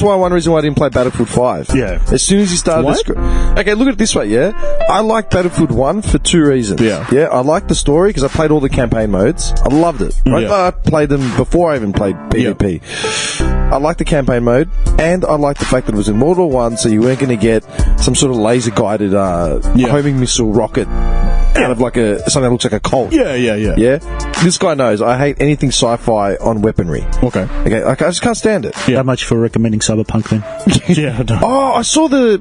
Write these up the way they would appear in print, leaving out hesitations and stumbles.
That's why one reason why I didn't play Battlefield 5. Yeah. As soon as you started... Okay, look at it this way, yeah? I like Battlefield 1 for 2 reasons. Yeah. Yeah, I liked the story because I played all the campaign modes. I loved it. Right? Yeah. I played them before I even played PvP. I liked the campaign mode, and I liked the fact that it was in World War 1, so you weren't going to get some sort of laser-guided homing missile rocket out of like something that looks like a Colt. Yeah. Yeah? This guy knows I hate anything sci-fi on weaponry. Okay. I just can't stand it. Yeah. That much for recommending Cyberpunk then. Yeah. I don't. Oh, I saw the...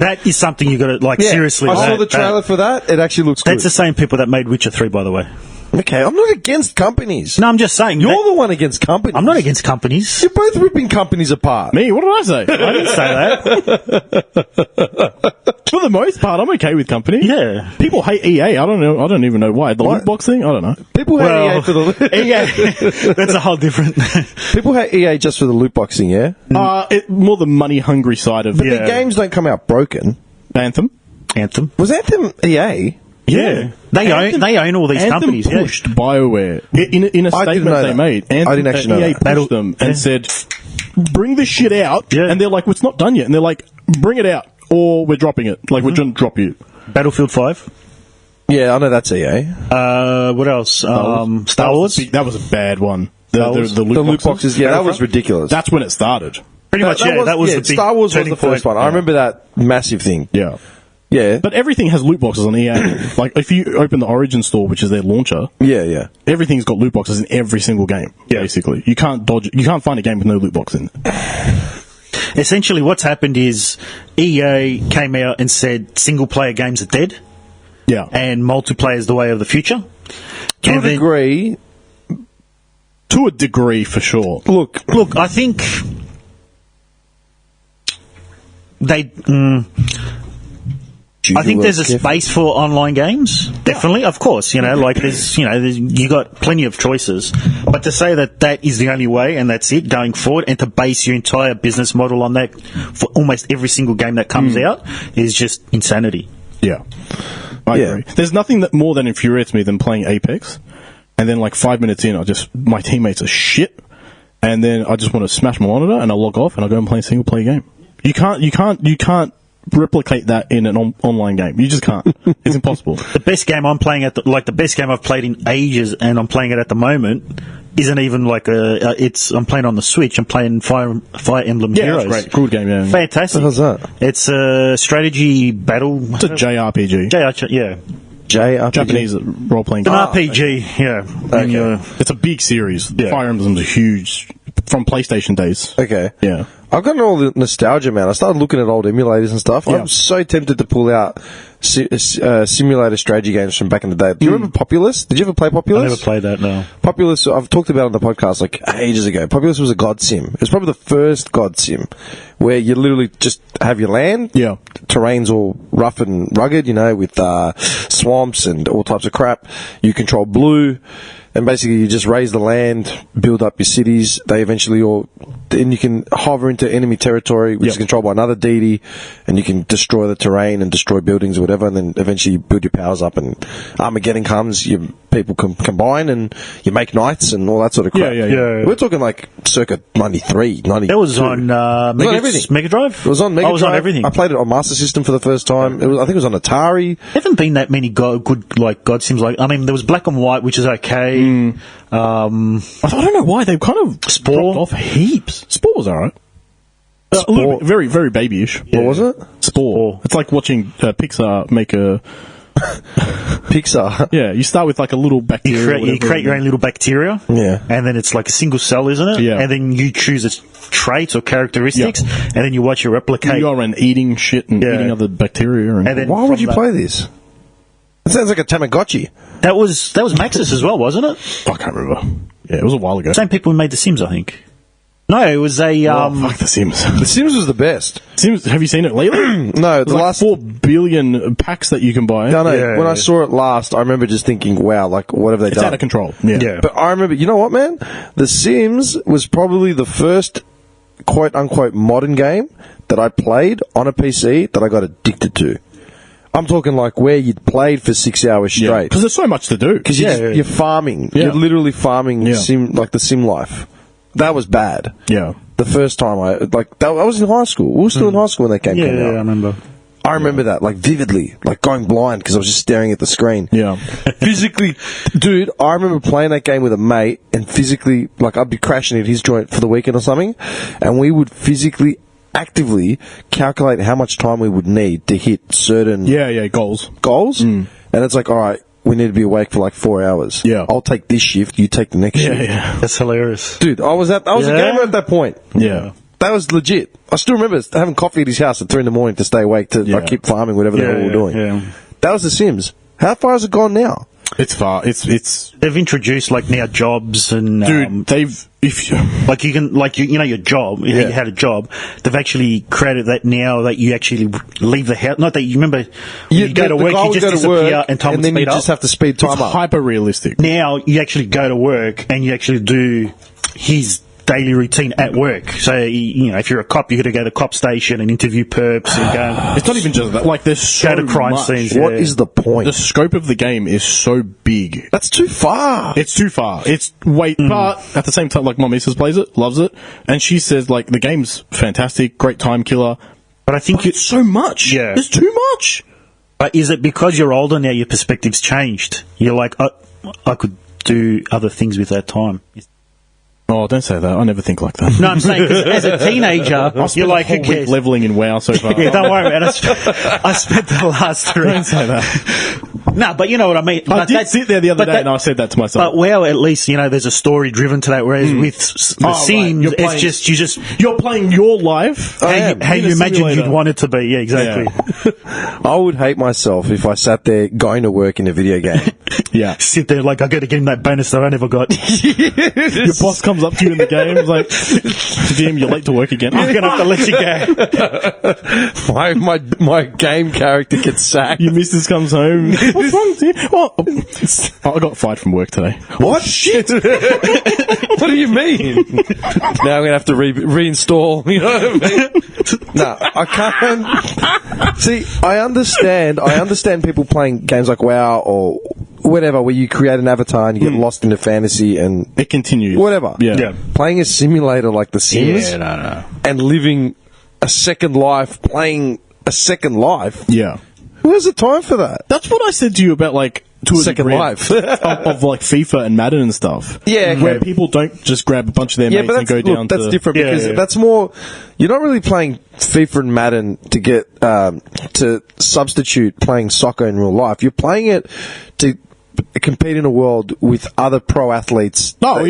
That is something you got to, seriously. I saw the trailer for that. It actually looks good. That's the same people that made Witcher 3, by the way. Okay, I'm not against companies. No, I'm just saying. You're the one against companies. I'm not against companies. You're both ripping companies apart. Me? What did I say? I didn't say that. For the most part, I'm okay with company. Yeah. People hate EA. I don't know. I don't even know why. The loot box thing? I don't know. People hate EA for the... EA. That's a whole different... People hate EA just for the loot boxing, yeah? More the money-hungry side of But the games don't come out broken. Anthem. Was Anthem EA? Yeah. They own all these Anthem companies. pushed BioWare in a statement they made. Anthem, I didn't actually know EA that. pushed them and said, bring this shit out. Yeah. And they're like, well, it's not done yet. And they're like, bring it out or we're dropping it. Like, we're going to drop you. Battlefield 5. Yeah, I know that's EA. What else? Star Wars. That was a bad one. The loot boxes, yeah, that was ridiculous. That's when it started. Pretty much, that was the big Star Wars was the first one. Yeah. I remember that massive thing. Yeah. Yeah. But everything has loot boxes on EA. Like, if you open the Origin store, which is their launcher, Yeah. everything's got loot boxes in every single game, basically. You can't find a game with no loot box in it. Essentially, what's happened is EA came out and said single-player games are dead. Yeah. And multiplayer is the way of the future. To a degree. To a degree, for sure. Look, I think they... I think there's a space for online games, definitely. Of course, like you got plenty of choices. But to say that is the only way and that's it going forward, and to base your entire business model on that for almost every single game that comes out is just insanity. Yeah. I agree. There's nothing that more than infuriates me than playing Apex, and then like 5 minutes in, my teammates are shit, and then I just want to smash my monitor and I log off and I go and play a single player game. You can't replicate that in an online game. You just can't. It's impossible. The best game I'm playing the best game I've played in ages, and I'm playing it at the moment, isn't even like I'm playing on the Switch. I'm playing Fire Emblem Heroes. It's great. Good game, yeah. Fantastic. What the hell's that? It's a strategy battle. It's a JRPG. JRPG? Japanese role-playing It's game. an RPG, yeah. Okay. It's a big series. Yeah. Fire Emblem's a huge... From PlayStation days. Okay. Yeah. I've gotten all the nostalgia, man. I started looking at old emulators and stuff. Yeah. I'm so tempted to pull out simulator strategy games from back in the day. Do you remember Populous? Did you ever play Populous? I never played that, no. Populous, I've talked about it on the podcast like ages ago. Populous was a god sim. It was probably the first god sim where you literally just have your land. Yeah. Terrain's all rough and rugged, with swamps and all types of crap. You control blue. And basically, you just raise the land, build up your cities. They eventually then you can hover into enemy territory, which is controlled by another deity, and you can destroy the terrain and destroy buildings or whatever, and then eventually you build your powers up, and Armageddon comes, your people combine, and you make knights and all that sort of crap. Yeah. We're talking like circa 93, 92. That was on Mega Drive? It was on Mega Drive. I was on everything. I played it on Master System for the first time. I think it was on Atari. There haven't been that many good God sims. There was Black and White, which is okay. I don't know why they've kind of dropped off heaps. Spore was alright. A little bit, very, very babyish. What was it? Spore. It's like watching Pixar make a... Pixar. Yeah, you start with like a little bacteria. You create your own little bacteria. Yeah. And then it's like a single cell, isn't it? Yeah. And then you choose its traits or characteristics, and then you watch it replicate. You go around eating shit and eating other bacteria. And then why would you play this? It sounds like a Tamagotchi. That was Maxis as well, wasn't it? I can't remember. Yeah, it was a while ago. Same people who made The Sims, I think. No, it was a... fuck The Sims. The Sims was the best. Sims, have you seen it lately? No, the last 4 billion packs that you can buy. No, when I saw it last, I remember just thinking, wow, like, what have they done? It's out of control. Yeah. But I remember, you know what, man? The Sims was probably the first quote-unquote modern game that I played on a PC that I got addicted to. I'm talking like where you'd played for 6 hours straight. Because there's so much to do. Because you're farming. Yeah. You're literally farming Yeah. the sim life. That was bad. Yeah. The first time I was in high school. We were still in high school when that game came out. I remember. I remember that, like, vividly, like, going blind because I was just staring at the screen. Yeah. Physically, dude, I remember playing that game with a mate, and physically, like, I'd be crashing at his joint for the weekend or something, and we would physically, actively calculate how much time we would need to hit certain goals. And it's like, all right, we need to be awake for like 4 hours. Yeah. I'll take this shift, you take the next shift. Yeah. That's hilarious. Dude, I was a gamer at that point. Yeah. That was legit. I still remember having coffee at his house at 3 a.m. to stay awake to like, keep farming, whatever the hell we were doing. Yeah. That was The Sims. How far has it gone now? It's far. It's They've introduced like now jobs and dude. like you can your job. You had a job. They've actually created that now that you actually leave the house. Not that you remember you go to work, you just disappear and time and then speed you up. just have to speed time it's up. hyper realistic. Now you actually go to work and you actually do his daily routine at work. So if you're a cop, you got to go to the cop station and interview perps and go. It's not even just that. Like there's so Go to crime much. scenes. What is the point? The scope of the game is so big. That's too far. It's too far. It's but at the same time, like my missus plays it, loves it, and she says like the game's fantastic, great time killer. But I think It's so much. Yeah. It's too much. But is it because you're older now? Your perspective's changed. You're like, I could do other things with that time. Oh, don't say that. I never think like that. No, I'm saying 'cause as a teenager, you're like, who cares? Leveling in WoW so far. Yeah, don't worry about it. I spent the last 3. Don't say that. No, but you know what I mean. I did sit there the other day and I said that to myself. But WoW, at least there's a story driven to that. Whereas with the Sims, You're playing- it's you're playing your life. how you in a imagine simulator. you'd want it to be. Yeah, exactly. I would hate myself if I sat there going to work in a video game. Yeah. Sit there like I got to get him that bonus that I never got. Your boss comes up to you in the game. It's like, DM, you're late to work again. I'm gonna have to let you go. my game character gets sacked. Your missus comes home. What's wrong with you? Oh, I got fired from work today. What? Shit! What do you mean? Now I'm going to have to reinstall. You know what I mean? No, I can't. See, I understand people playing games like WoW or whatever, where you create an avatar and you get lost into fantasy and It continues. whatever. Yeah. Playing a simulator like The Sims no. and living a second life, playing a second life. Yeah. Who has the time for that? That's what I said to you about, like, to a Second degree life. of like FIFA and Madden and stuff. Yeah, okay. Where people don't just grab a bunch of their mates and go down that's to... different Yeah, because yeah. that's more. You're not really playing FIFA and Madden to get to substitute playing soccer in real life. You're playing it to compete in a world with other pro athletes that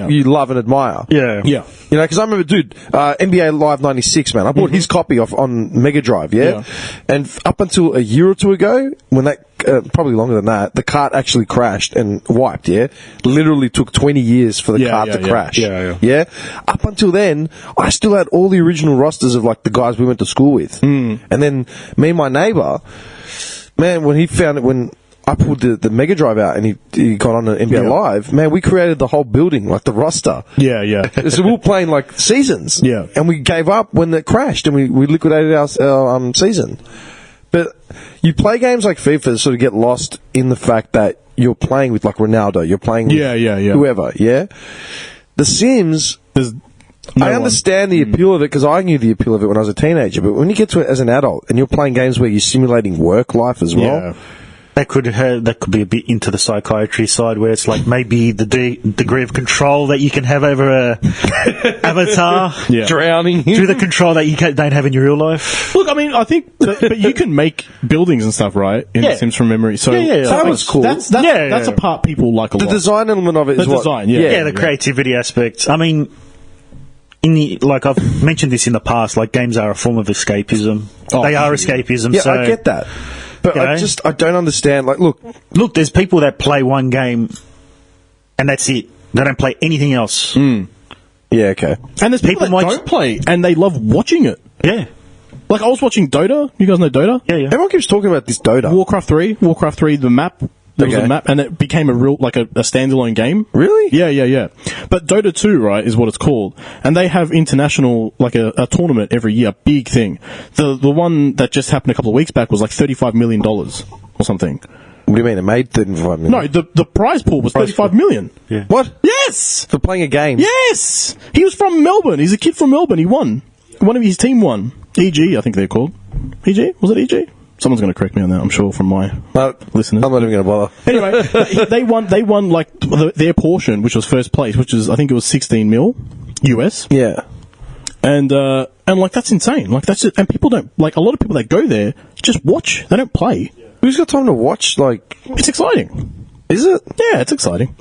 you love and admire. Yeah. Yeah. You know, because I remember, dude, NBA Live 96, man. I bought his copy off on Mega Drive, yeah? And up until a year or two ago, when that, probably longer than that, the cart actually crashed and wiped, yeah? Literally took 20 years for the cart to crash. Yeah? Up until then, I still had all the original rosters of, like, the guys we went to school with. And then me and my neighbour, man, when he found it, when I pulled the Mega Drive out and he got on an NBA Live, man, we created the whole building, like the roster. Yeah, yeah. So we were playing like seasons. Yeah. And we gave up when it crashed and we liquidated our season. But you play games like FIFA to sort of get lost in the fact that you're playing with like Ronaldo, you're playing with whoever, yeah? The Sims, I understand the appeal of it because I knew the appeal of it when I was a teenager, but when you get to it as an adult and you're playing games where you're simulating work life as well, That could be a bit into the psychiatry side, where it's like maybe the degree of control that you can have over a avatar, drowning through the control that you don't have in your real life. Look, I mean, I think, but you can make buildings and stuff, right? In The Sims from memory. So that was cool. That's a part people like a lot. The design element of it is The design, the creativity aspect. I mean, I've mentioned this in the past, like games are a form of escapism. They are escapism. Yeah, so, I get that. But I don't understand. Like, look, there's people that play one game and that's it. They don't play anything else. Yeah, okay. And there's people that don't play and they love watching it. Yeah. Like, I was watching Dota. You guys know Dota? Yeah. Everyone keeps talking about this Dota. Warcraft 3, the map. There was a map, and it became a real, like a standalone game. Really? Yeah. But Dota 2, right, is what it's called. And they have international, like a tournament every year, big thing. The one that just happened a couple of weeks back was like $35 million or something. What do you mean? It made 35 million? No, the prize pool was 35 million. Yeah. What? Yes! For playing a game? Yes! He was from Melbourne. He's a kid from Melbourne. He won. One of his team won. EG, I think they're called. EG? Was it EG? Someone's going to correct me on that, I'm sure, from my listeners. I'm not even going to bother. Anyway, they won like their portion, which was first place, which is, I think it was 16 mil US. Yeah. And like, that's insane. Like, that's it. And people don't, like, a lot of people that go there just watch. They don't play. Who's got time to watch, like... It's exciting. Is it? Yeah, it's exciting.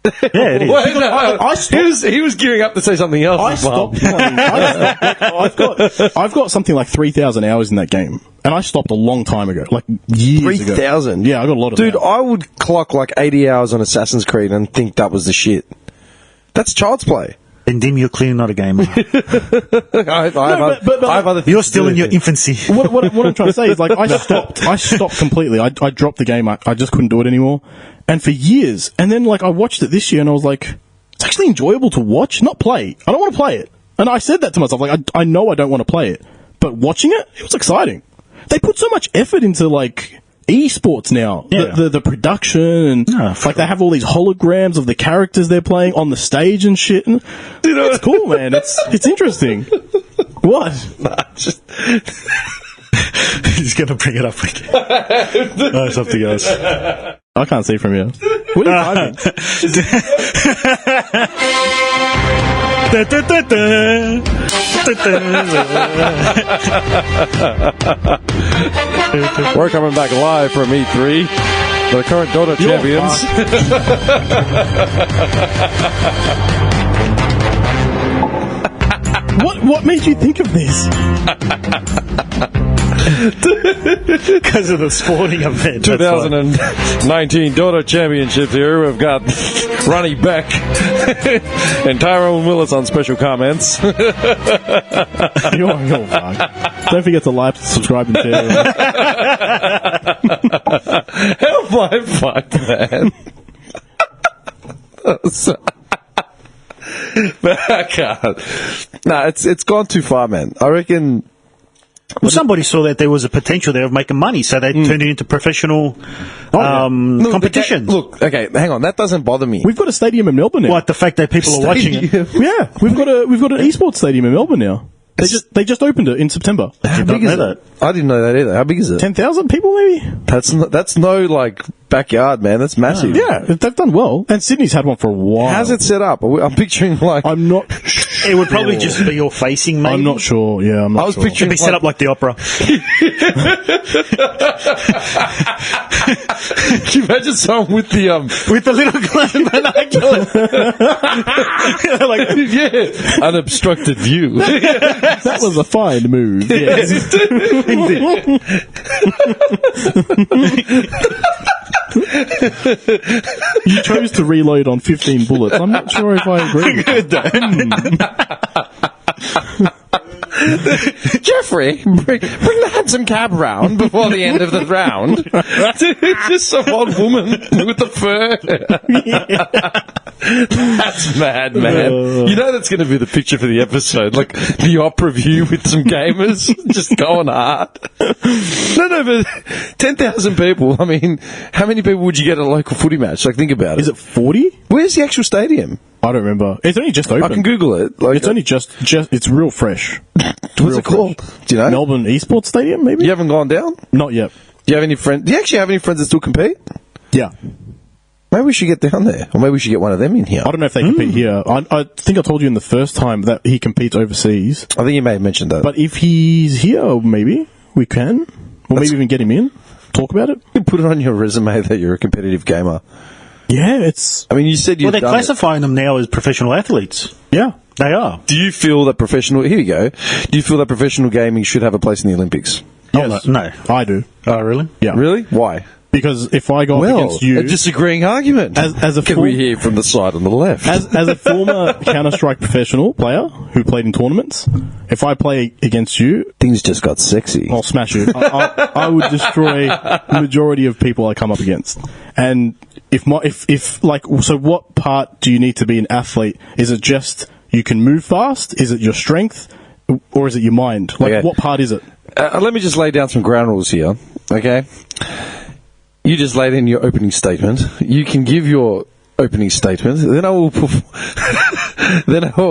Yeah, it is. Wait, no, he was gearing up to say something else. I stopped playing. I've got something like 3,000 hours in that game, and I stopped a long time ago, like years ago. 3,000? Yeah, I got a lot of. Dude, hours. I would clock like 80 hours on Assassin's Creed and think that was the shit. That's child's play. Then Dim, you're clearly not a gamer. I have other. You're still in your infancy. What I'm trying to say is, like, I stopped completely. I dropped the game. I just couldn't do it anymore. And for years. And then, like, I watched it this year and I was like, it's actually enjoyable to watch, not play. I don't want to play it. And I said that to myself, like, I know I don't want to play it. But watching it, it was exciting. They put so much effort into, like, esports now. Yeah. The production and, like, they have all these holograms of the characters they're playing on the stage and shit. And, it's cool, man. It's interesting. What? Nah, just... He's going to bring it up again. Oh, something else. I can't see from here. What are you typing? We're coming back live from E3. The current Dota champions. What made you think of this? Because of the sporting event. 2019 Dota Championships here. We've got Ronnie Beck and Tyrone Willis on special comments. You're fucked. Don't forget to like, subscribe, and share. How am I fucked, man? I can't. Nah, it's gone too far, man. I reckon... Well, somebody saw that there was a potential there of making money, so they turned it into professional competitions. Look, okay, hang on. That doesn't bother me. We've got a stadium in Melbourne now. What, the fact that people are watching it? Yeah, we've got an esports stadium in Melbourne now. They just opened it in September. How big is it? I didn't know that either. How big is it? 10,000 people, maybe? That's no, like, backyard, man. That's massive. Yeah, they've done well. And Sydney's had one for a while. How's it set up? I'm picturing, like... I'm not It would probably just be all facing, maybe. I'm not sure. Yeah, I'm not sure. It'd be set up like the opera. Can you imagine someone with the little binoculars? like, yeah, unobstructed view. That was a fine move. Yes. You chose to reload on 15 bullets. I'm not sure if I agree with that. Jeffrey, bring the handsome cab round before the end of the round. Just some old woman with the fur. That's mad, man. You know that's going to be the picture for the episode, like the opera view with some gamers just going hard. No, but 10,000 people. I mean, how many people would you get at a local footy match? Like, think about it. Is it 40? Where's the actual stadium? I don't remember. It's only just open. I can Google it. Like, It's only just it's real fresh. What's it called? Do you know? Melbourne Esports Stadium, maybe? You haven't gone down? Not yet. Do you have any friends? Do you actually have any friends that still compete? Yeah. Maybe we should get down there. Or maybe we should get one of them in here. I don't know if they compete here. I think I told you in the first time that he competes overseas. I think you may have mentioned that. But if he's here, maybe we can. Or maybe even get him in. Talk about it. You put it on your resume that you're a competitive gamer. Yeah, it's... I mean, you said you've they're done classifying them now as professional athletes. Yeah. They are. Do you feel that professional... Here we go. Do you feel that professional gaming should have a place in the Olympics? Yes. No. I do. Oh, really? Yeah. Really? Why? Because if I go up against you... a disagreeing argument. As a Can we hear from the side on the left? As a former Counter-Strike professional player who played in tournaments, if I play against you... Things just got sexy. I'll smash you. I would destroy the majority of people I come up against. And so what part do you need to be an athlete? Is it just you can move fast? Is it your strength? Or is it your mind? Like, Okay. what part is it? Let me just lay down some ground rules here, okay? You just laid in your opening statement. You can give your opening statement. Then I will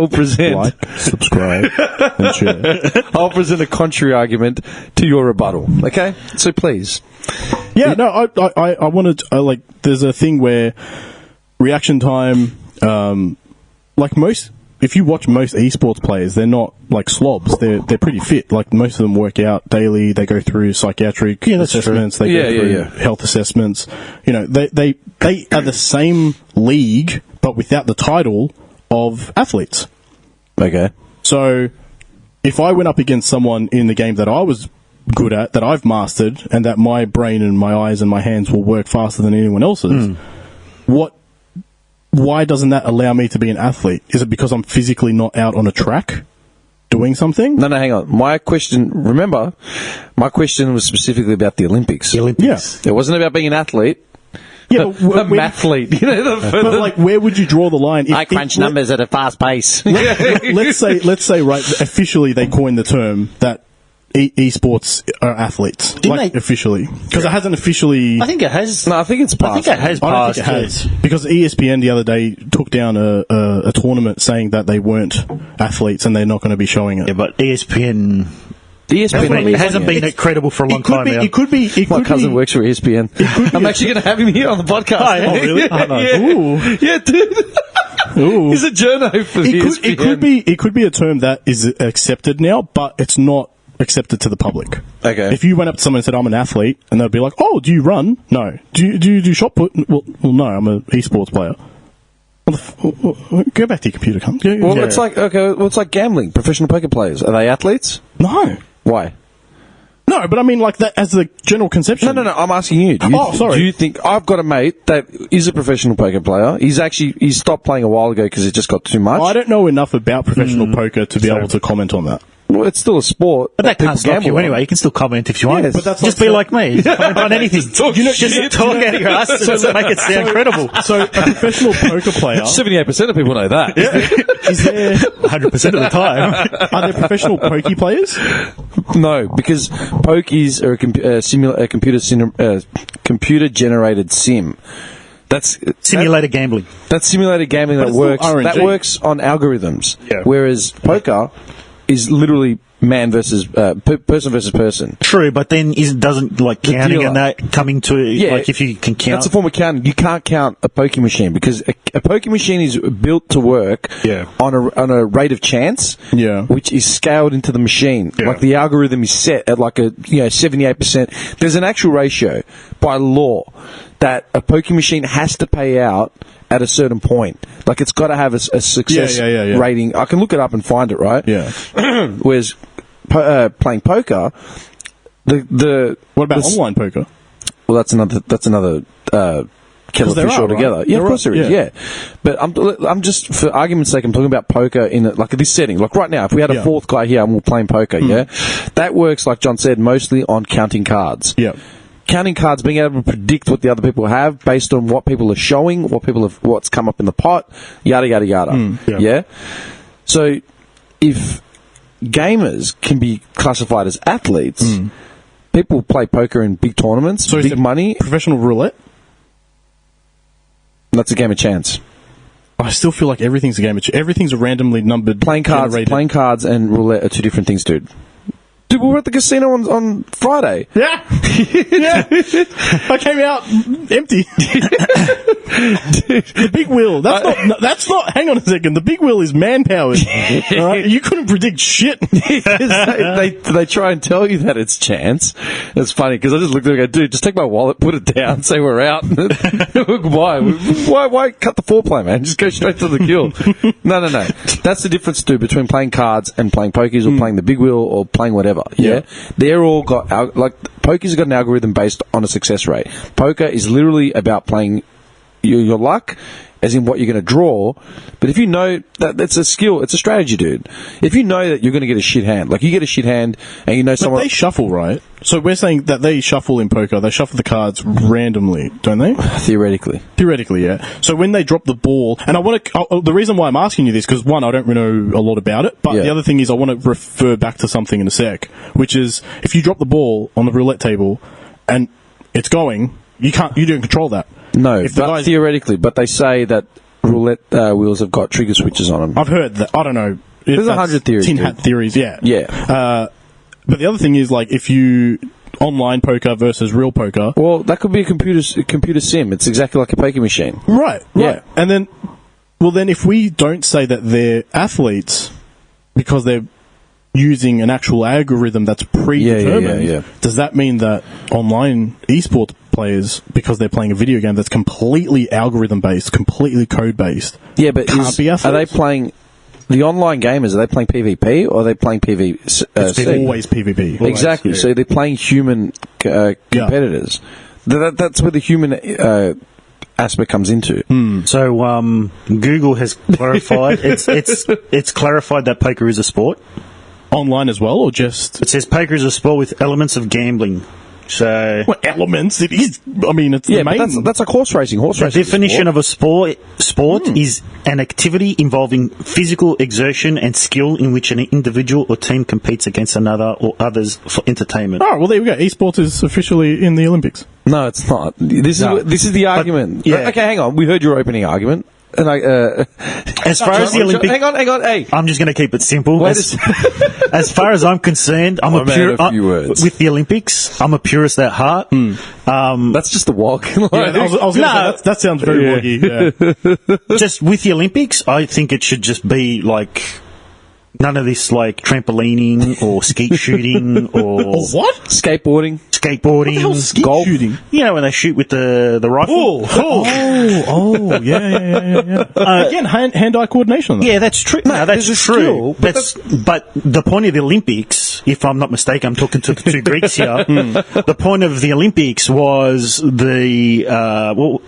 present. Like, subscribe, and share. I'll present a contrary argument to your rebuttal. Okay, so please. Yeah, no, I wanted like. There's a thing where reaction time, like most. If you watch most esports players, they're not like slobs. They're pretty fit. Like most of them work out daily. They go through psychiatric assessments. True. They go through health assessments. You know, they are the same league, but without the title of athletes. Okay. So if I went up against someone in the game that I was good at, that I've mastered, and that my brain and my eyes and my hands will work faster than anyone else's, why doesn't that allow me to be an athlete? Is it because I'm physically not out on a track doing something? No, hang on. My question was specifically about the Olympics. The Olympics. Yeah. It wasn't about being an athlete. Yeah, but a mathlete. You know, but like, where would you draw the line? I crunch numbers at a fast pace. Let's say, right, officially they coined the term that esports are athletes. Officially. Because it hasn't officially... I think it has. No, I think it's passed. I think it has passed. I don't think it has. Because ESPN the other day took down a tournament saying that they weren't athletes and they're not going to be showing it. Yeah, but ESPN hasn't been credible for a long time now. My cousin works for ESPN. I'm actually going to have him here on the podcast. Oh, really? Oh, no. Ooh. Yeah, dude. Ooh. He's a journo for ESPN. It could be a term that is accepted now, but it's not accepted to the public. Okay. If you went up to someone and said, I'm an athlete, and they'd be like, oh, do you run? No. Do you do shot put? Well, no, I'm an esports player. Go back to your computer, cunt. It's like gambling. Professional poker players. Are they athletes? No. Why? No, but I mean, like, that as the general conception. No. I'm asking you. Sorry. Do you think I've got a mate that is a professional poker player? He's stopped playing a while ago because it just got too much. I don't know enough about professional poker to be able to comment on that. Well, it's still a sport. But that can't stop you anyway. You can still comment if you want. Yes. But that's just be like me. Comment on anything. Just talk out of your ass to make it sound credible. So a professional poker player... 78% of people know that. Is there... 100% of the time. Are there professional pokey players? No, because pokies are a computer-generated sim. That's simulated gambling. That's simulated gambling that works on algorithms. Yeah. Whereas poker is literally man versus person versus person. True, but then doesn't counting and that coming to like if you can count. That's a form of counting. You can't count a poker machine because a poker machine is built to work on a rate of chance, which is scaled into the machine. Yeah. Like the algorithm is set at 78%. There's an actual ratio by law that a poker machine has to pay out at a certain point. Like, it's got to have a success rating. I can look it up and find it, right? Yeah. Whereas playing poker, what about online poker? Well, that's another kettle of fish altogether. Right? Yeah, of course there is. Yeah, but I'm just, for argument's sake, I'm talking about poker in this setting. Like right now, if we had a fourth guy here and we're playing poker, that works, like John said, mostly on counting cards. Yeah. Counting cards, being able to predict what the other people have based on what people are showing, what's come up in the pot, yada yada yada. Yeah. So, if gamers can be classified as athletes, people play poker in big tournaments, so big money. Professional roulette. That's a game of chance. I still feel like everything's a game of chance. Everything's a randomly numbered. Playing cards and roulette are two different things, dude. Dude, we were at the casino on Friday. Yeah. I came out empty. The big wheel. That's not. Hang on a second. The big wheel is man-powered. All right? You couldn't predict shit. they try and tell you that it's chance. It's funny because I just looked at it and go, dude, just take my wallet, put it down, say we're out. Why cut the foreplay, man? Just go straight to the kill. No. That's the difference, dude, between playing cards and playing pokies or playing the big wheel or playing whatever. Yeah. They're all got poker's got an algorithm based on a success rate. Poker is literally about playing your luck, as in what you're going to draw. But if you know that it's a skill, it's a strategy, dude. If you know that you're going to get a shit hand, like you get a shit hand and you know someone... But they shuffle, right? So we're saying that they shuffle in poker. They shuffle the cards randomly, don't they? Theoretically. Theoretically, yeah. So when they drop the ball... And I want to... the reason why I'm asking you this, because one, I don't really know a lot about it, but the other thing is I want to refer back to something in a sec, which is if you drop the ball on the roulette table and it's going... You don't control that. No, If the but guys- theoretically, but they say that roulette wheels have got trigger switches on them. I've heard that. I don't know. If There's that's 100 theories, Tin dude. hat theories, yeah. Yeah. But the other thing is, like, if you online poker versus real poker, Well, that could be a computer sim. It's exactly like a poker machine. right? Yeah. And then, if we don't say that they're athletes because they're using an actual algorithm that's predetermined, yeah. does that mean that online esports players, because they're playing a video game that's completely algorithm based, completely code based, Yeah, but can't be athletes? are they playing the online gamers? Are they playing PvP or are they playing PvC? It's always PvP. Exactly. Always, So they're playing human competitors. That's where the human aspect comes into. So Google has clarified it's clarified that poker is a sport. online as well, or just It says poker is a sport with elements of gambling. So what elements? It is. I mean, it's the Yeah, main. but that's like horse racing. Horse the racing. definition of a sport is an activity involving physical exertion and skill in which an individual or team competes against another or others for entertainment. Oh, well, there we go. Esports is officially in the Olympics. No, it's not. This is the argument. yeah. Okay, hang on. We heard your opening argument. And As far as the Olympics, hang on. Hey, I'm just going to keep it simple. Wait As far as I'm concerned, I'm My man, a few words. with the Olympics. I'm a purist at heart. that's just the walk. Yeah, I was gonna say, that sounds very woggy. Yeah. Just with the Olympics, I think it should just be like none of this like trampolining or skeet shooting or What? Skateboarding. skateboarding, Skeet golf. shooting. You know when they shoot with the rifle. Yeah. Again, hand-eye coordination. On that. Yeah, that's true. No, that's there's a true. skill, but But the point of the Olympics, if I'm not mistaken, I'm talking to the two Greeks here. The point of the Olympics was the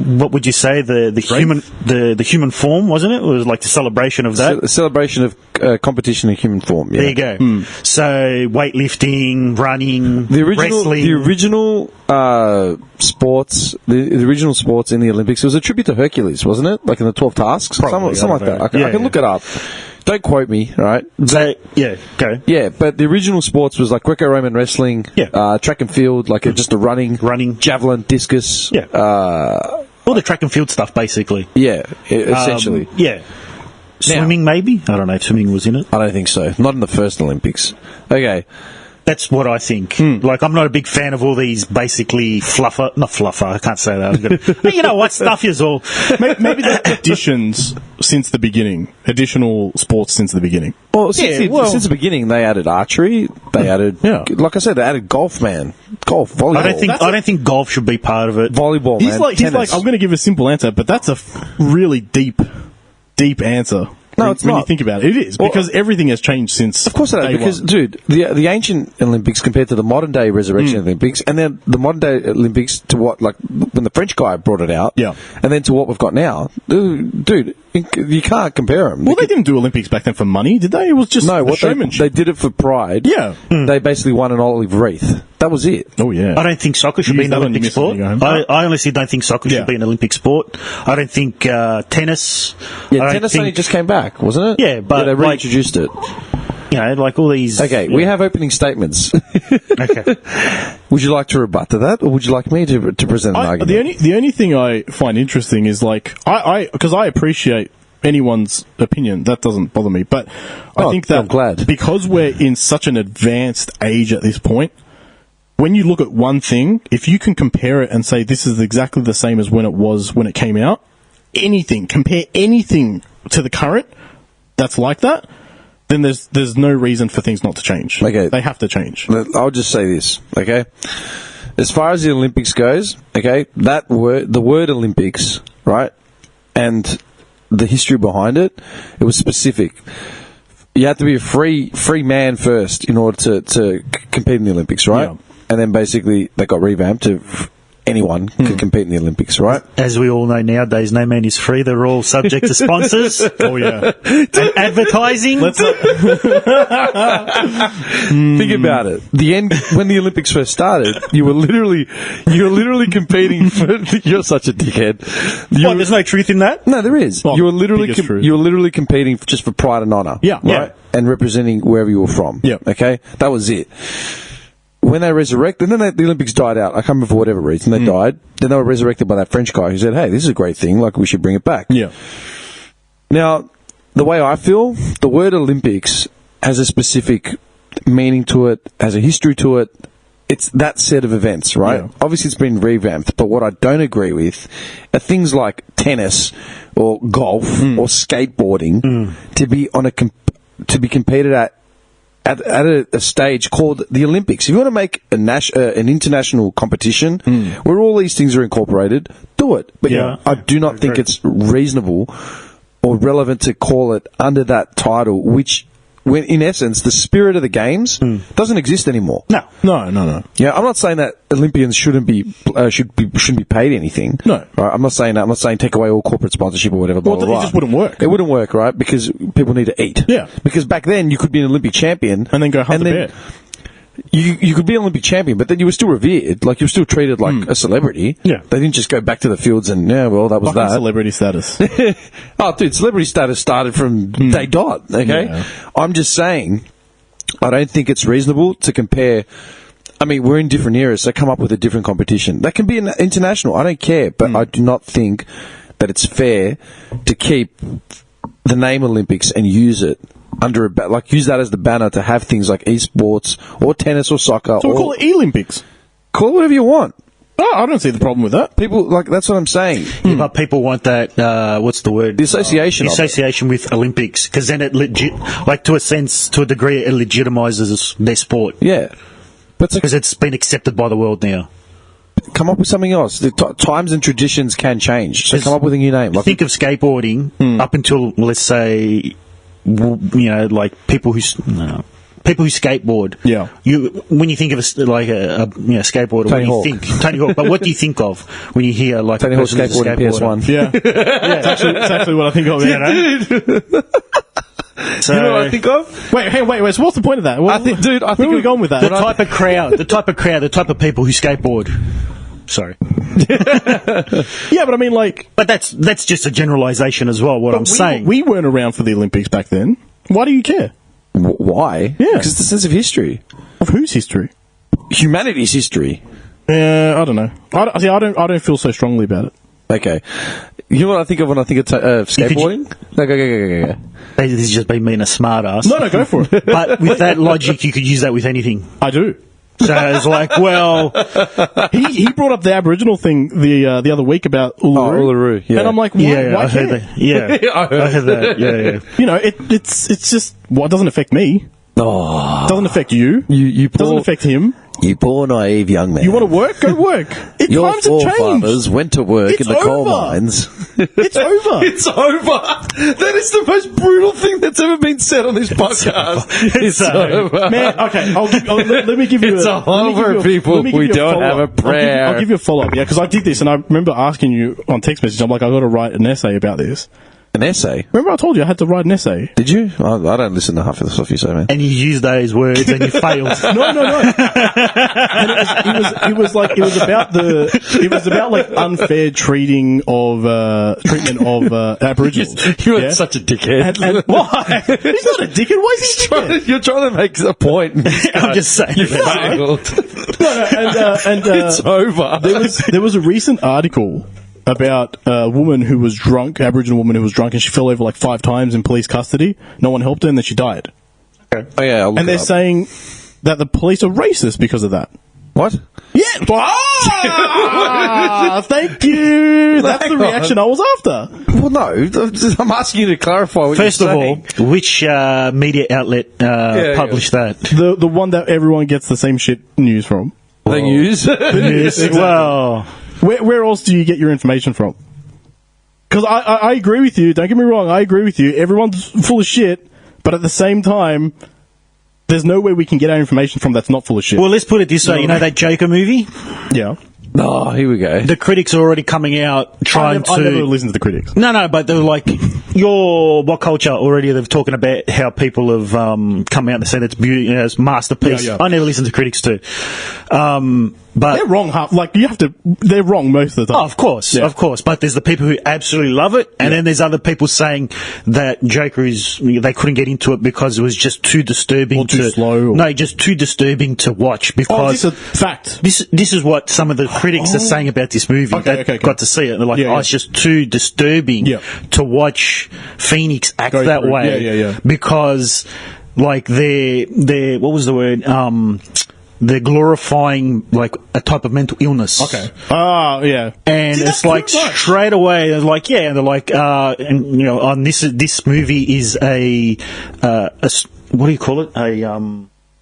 what would you say the human form, wasn't it? It was like the celebration of that. A celebration of competition in human form. Yeah. There you go. So weightlifting, running, wrestling. The original sports, the original sports in the Olympics, it was a tribute to Hercules, wasn't it? Like in the 12 tasks, Probably, something like that. I yeah, can look it up. Don't quote me, right? So, yeah, go. Yeah, but the original sports was like Greco-Roman wrestling, Yeah. track and field, like just a running, javelin, discus, Yeah. All the track and field stuff, basically. essentially. Yeah. Swimming, maybe? I don't know if swimming was in it. I don't think so. Not in the first Olympics. Okay. That's what I think. Like, I'm not a big fan of all these basically not fluffer, I can't say that. But you know what, stuff is all. Maybe the additions since the beginning. Additional sports since the beginning. Well, since the beginning, they added archery. They added, like I said, they added golf, man. Golf, volleyball. I don't think golf should be part of it. Volleyball, He's man. like, Tennis. I'm going to give a simple answer, but that's a really deep answer. No, when, it's when not. you think about it. It is, because everything has changed since. Of course it has, day because, one. dude, the ancient Olympics compared to the modern day resurrection Olympics, and then the modern day Olympics to what, like, when the French guy brought it out, Yeah. and then to what we've got now, dude, you can't compare them. Well, they didn't do Olympics back then for money, did they? It was just showmanship. they did it for pride. Yeah. They basically won an olive wreath. That was it. Oh, yeah. I don't think soccer should You be use an that when you Olympic miss it sport. when you go home. I honestly don't think soccer Yeah. should be an Olympic sport. I don't think tennis. I Yeah, don't tennis think, only just came back, wasn't it? Yeah, but, they like- reintroduced it. you know, like all these. Okay, we have opening statements. Okay. Would you like to rebut to that, or would you like me to present an argument? The only thing I find interesting is, like, because I appreciate anyone's opinion. That doesn't bother me. But I think that I'm glad. because we're in such an advanced age at this point, when you look at one thing, if you can compare it and say this is exactly the same as when it was when it came out, compare anything to the current that's like that, then there's no reason for things not to change. Okay. They have to change. I'll just say this, okay? As far as the Olympics goes, okay, the word Olympics, right, and the history behind it, it was specific. You had to be a free man first in order to compete in the Olympics, right? Yeah. And then basically they got revamped to anyone could compete in the Olympics, right? As we all know nowadays, no man is free. They're all subject to sponsors Oh, yeah. and advertising. Let's Think about it. When the Olympics first started, you were literally competing for. You're such a dickhead. There's no truth in that? No, there is. Well, you were literally biggest truth. competing just for pride and honor. Yeah. Right. And representing wherever you were from. Yeah. Okay. That was it. when they resurrected, and then the Olympics died out. I can't remember for whatever reason they died. Then they were resurrected by that French guy who said, "Hey, this is a great thing. Like we should bring it back." Yeah. Now, the way I feel, the word Olympics has a specific meaning to it, has a history to it. It's that set of events, right? Yeah. Obviously, it's been revamped, but what I don't agree with are things like tennis or golf or skateboarding to be on to be competed at a stage called the Olympics. If you want to make an international competition where all these things are incorporated, do it. But Yeah. I do not think it's reasonable or relevant to call it under that title, which, when in essence, the spirit of the games doesn't exist anymore. No. No. Yeah, I'm not saying that Olympians shouldn't be paid anything. No. Right? I'm not saying that. I'm not saying take away all corporate sponsorship or whatever. Well, Blah, blah, it blah. just wouldn't work. It wouldn't work, right? Because people need to eat. Yeah. Because back then you could be an Olympic champion And then go hunt the bear. You could be an Olympic champion, but then you were still revered. Like, you were still treated like a celebrity. Yeah. They didn't just go back to the fields and, that was Fucking that. celebrity status. Oh, dude, celebrity status started from day dot, okay? Yeah. I'm just saying, I don't think it's reasonable to compare. I mean, we're in different eras, so come up with a different competition. That can be an international, I don't care, but I do not think that it's fair to keep the name Olympics and use it under use that as the banner to have things like esports or tennis or soccer. So we call it E-Olympics. Call it whatever you want. Oh, I don't see the problem with that. People, that's what I'm saying. Yeah, but people want that, what's the word? The association The of it. association with Olympics, because then it to a degree, it legitimizes their sport. Yeah. But Because it's been accepted by the world now. come up with something else. The times and traditions can change. So come up with a new name. Like, Think of skateboarding up until, let's say, like people who skateboard. Yeah. When you think of a skateboarder, Tony Hawk. what do you think? Tony Hawk. But what do you think of when you hear like Tony a Hawk person who's a skateboarding PS1. Yeah. It's actually what I think of. Yeah. So, You know what I think of? Wait. So what's the point of that? I think where are we going with that? the type of people who skateboard. Sorry. Yeah, but I mean, like, But that's just a generalisation as well. What I'm saying. we weren't around for the Olympics back then. Why do you care? Why? Yeah. Because it's a sense of history. Of whose history? Humanity's history. I don't know. I don't feel so strongly about it. Okay. You know what I think of when I think of skateboarding? No, go. This is just being being a smart ass. No, go for it. But with that logic, you could use that with anything. I do. So it's like, well, He brought up the Aboriginal thing the other week about Uluru. Uluru, yeah. And I'm like, why I care? heard that. Yeah, I heard that. Yeah. You know, it's just, it doesn't affect me. Oh, It doesn't affect you. you It doesn't affect him. you poor naive young man. You want to work? Go work. Your Times have forefathers changed. went to work It's in the coal over. mines. It's over. It's over. That is the most brutal thing that's ever been said on this podcast. It's over. Man, okay, let me give you It's over, people. We don't have a prayer. I'll give you a follow-up, yeah, because I did this, and I remember asking you on text message, I'm like, I've got to write an essay about this. An essay? Remember I told you I had to write an essay? Did you? I don't listen to half of the stuff you say, man. And you used those words and you failed. No. And it was about like unfair treatment of Aboriginals. You are yeah? such a dickhead. And why? He's not a dickhead. Why is he a dickhead? You're trying to make a point. I'm just saying. You failed. It's over. There was a recent article about a woman who was drunk, Aboriginal woman who was drunk, and she fell over like 5 times in police custody. No one helped her, and then she died. Oh, yeah, I'll look And they're it up. saying that the police are racist because of that. What? Yeah. Ah, thank you. That's the reaction I was after. Well, no. I'm asking you to clarify what First you're of saying. all, which media outlet published that? The one that everyone gets the same shit news from. The news. Yes. Well, Where else do you get your information from? Because I agree with you. Don't get me wrong. I agree with you. Everyone's full of shit. But at the same time, there's no way we can get our information from that's not full of shit. well, let's put it this way. You know that Joker movie? Yeah. Oh, here we go. The critics are already coming out trying I never to. listen to the critics. No, but they're like, what culture already? They've talking about how people have come out and said it's beauty, it's masterpiece. Yeah. I never listen to critics too. But They're wrong. They're wrong most of the time. Oh, of course, Yeah. of course. But there's the people who absolutely love it, and then there's other people saying that Joker they couldn't get into it because it was just too disturbing, Or too slow, or- No, just too disturbing to watch. Oh, Because this is a fact. this is what some of the critics are saying about this movie. Okay, They okay. got to see it. They're like, Yeah, yeah. it's just too disturbing Yeah. to watch Phoenix act Go that through. way. Yeah. Because, like, they're what was the word? They're glorifying like a type of mental illness. Okay. Ah, yeah. And See, it's that's like too much. straight away, they're like, yeah, they're like, and you know, on this movie is what do you call it?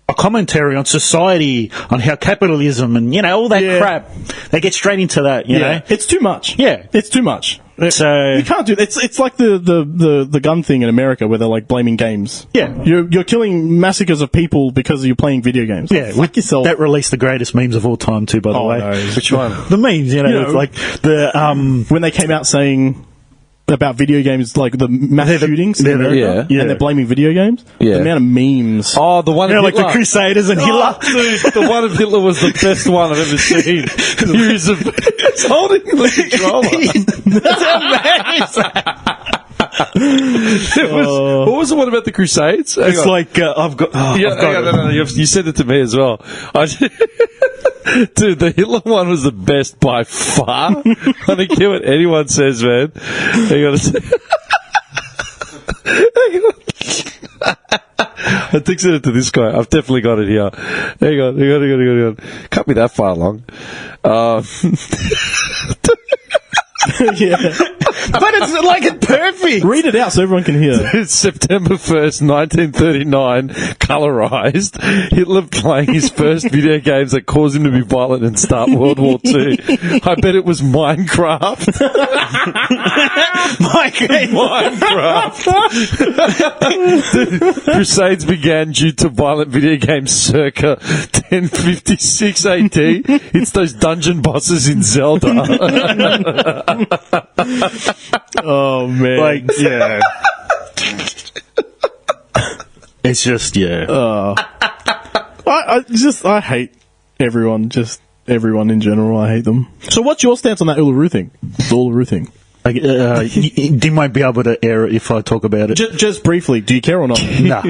A commentary on society, on how capitalism and, you know, all that Yeah. crap. They get straight into that, you know? It's too much. Yeah. It's too much. So- you can't do it. It's like the gun thing in America where they're like blaming games. Yeah. You're killing massacres of people because you're playing video games. Yeah, Fuck yourself. that released the greatest memes of all time too, by the Oh, way. no. Which one? The memes, you know, You know, it's like the, when they came out saying about video games, like the mass shootings in America, yeah. and they're blaming video games. Yeah. The amount of memes. Oh, the one you know, of like the Hitler. Crusaders and Hitler. Oh, dude, the one of Hitler was the best one I've ever seen. He was he's holding the controller. What was the one about the Crusades? Hang It's on. like, I've got No, you said it to me as well. Dude, the Hitler one was the best by far. I don't care what anyone says, man. Hang on a second. Hang on. I texted it to this guy. I've definitely got it here. Hang on. Can't be that far along. Yeah. but it's like it's perfect. Read it out so everyone can hear. It's September 1st, 1939, colorized. Hitler playing his first video games that caused him to be violent and start World War II. I bet it was Minecraft. The Crusades began due to violent video games circa 1056 AD. It's those dungeon bosses in Zelda. Oh man. Like, yeah. It's just, yeah. I hate everyone. Just everyone in general. I hate them. So, what's your stance on that Uluru thing? The Uluru thing. Like, you might be able to air it if I talk about it. Just briefly, do you care or not? Nah.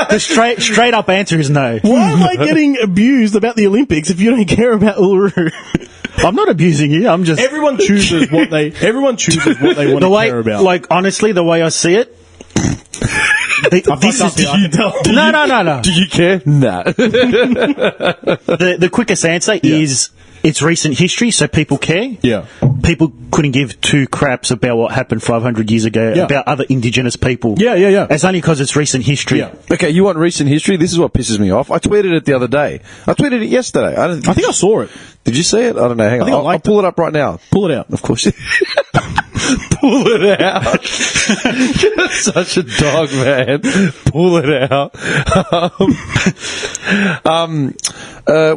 The straight up answer is no. Why am I getting abused about the Olympics if you don't care about Uluru? I'm not abusing you. I'm just Everyone chooses what they want the to way. care about. Like, honestly, the way I see it. This is I can tell. no. Do you care? Nah. The quickest answer is it's recent history, so people care. Yeah. People couldn't give two craps about what happened 500 years ago Yeah. about other indigenous people. Yeah. It's only because it's recent history. Yeah. Okay, you want recent history? This is what pisses me off. I tweeted it the other day. I tweeted it yesterday. I think I saw it. Did you see it? I don't know. Hang on. think I I'll liked pull it up right now. Pull it out. Of course. Pull it out. You're such a dog, man. Pull it out.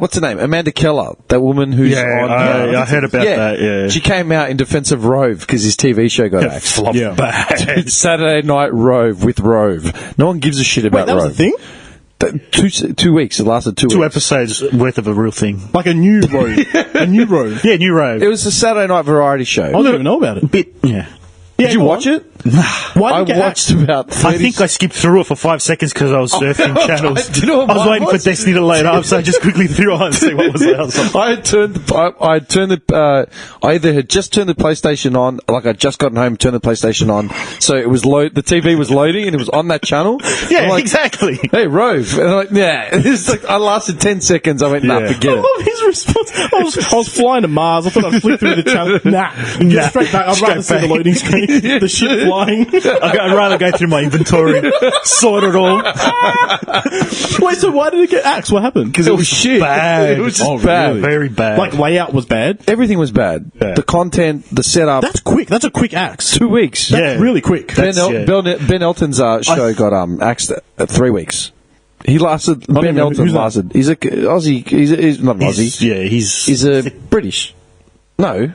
What's her name? Amanda Keller, that woman who's on. I heard about that. Yeah, She came out in defense of Rove because his TV show got axed. flopped Yeah. bad. It's Saturday Night Rove with Rove. No one gives a shit about Wait, that was Rove. the thing? 2 weeks. It lasted 2 2 weeks. episodes worth of a real thing. Like a new road. A new road. Yeah, New Road. It was a Saturday night variety show. I don't even know about it. bit. Yeah. Did you watch it? Why I did it get watched about 30 I think I skipped through it for 5 seseconds because I was surfing channels. Do you know what I was mine waiting for was? Destiny to load up, so I just quickly threw on and see what was there. I either had just turned the PlayStation on, like I'd just gotten home, turned the PlayStation on, so it was the TV was loading and it was on that channel. Yeah, I'm like, exactly. Hey, Rove. And I'm like, yeah. It's like, I lasted 10 seconds. I went, nah, Yeah. forget I it. love his response. I was flying to Mars. I thought I'd flick through the channel. Nah. Just straight back. I'd rather see Straight the back. loading screen. The ship flying. I'd rather go through my inventory, sort it all. Wait, so why did it get axed? What happened? Because it was shit. bad. It was just Oh, bad. really? Very bad. Like, layout was bad? Everything was bad. Yeah. The content, the setup. That's quick. That's a quick axe. 2 weeks. That's Yeah. really quick. Ben, yeah. Ben Elton's show got axed at 3 weeks. He lasted. Ben even know Elton who's that? lasted. He's a Aussie. He's not an Aussie. he's He's a British. No.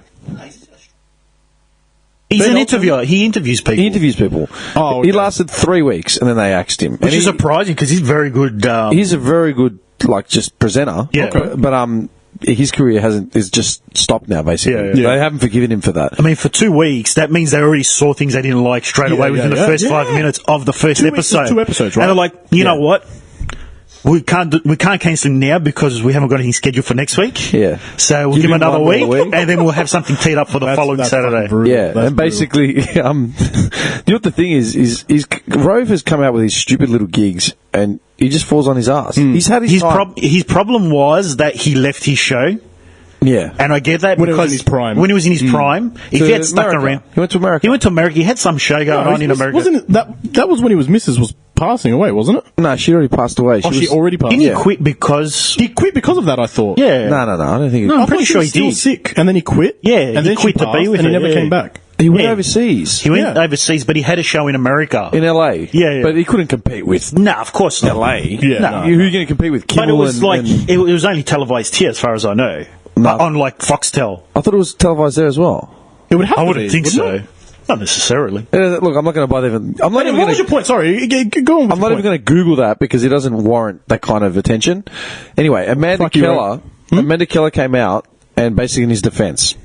He's Ben an Olsen- interviewer. He interviews people. He interviews people. Oh, He okay. lasted 3 weeks, and then they axed him. which is surprising because he's very good. He's a very good, like, just presenter. Yeah. Okay. But his career is just stopped now. Basically, Yeah. they haven't forgiven him for that. I mean, for 2 weeks, that means they already saw things they didn't like straight away within the first 5 minutes of the first 2 weeks is episode. 2 episodes, right? And they're like, you Yeah. know what? We can't cancel him now because we haven't got anything scheduled for next week. Yeah. So we'll Give give him him another one more week, week. and then we'll have something teed up for the following That's Saturday. fucking brutal. Yeah, That's and basically, you know what the thing is Rove has come out with these stupid little gigs, and he just falls on his ass. He's had his time. His problem was that he left his show, Yeah. and I get that When he was because in his prime. when he was in his prime, if To he had stuck America. around, He went to America. He went to America. He had some show going on in America. Wasn't it, that was when he was Mrs. was passing away, wasn't it? No, she already passed away. Oh, she was- already passed. Didn't he Yeah. quit because? He quit because of that, I thought. Yeah. No, I don't think. No, I I'm thought pretty sure he was still did. sick, and then he quit. Yeah, and he then quit she to be passed, with and he her, never yeah. came back. He went Yeah. overseas. He went Yeah. overseas, but he had a show in America. in LA. Yeah. But he couldn't compete with No, of course not. LA. Yeah, No. no. Who are you going to compete with? But it Kimmel was like and it was only televised here, as far as I know. But on like Foxtel. I thought it was televised there as well. It would have I to wouldn't be, think wouldn't so. it? Not necessarily. Look, I'm not going to buy them. I'm not What even was going your to. point? Sorry, go on with I'm not even going to Google that because it doesn't warrant that kind of attention. Anyway, Amanda Fuck you, Keller. Amanda Keller came out and basically in his defence,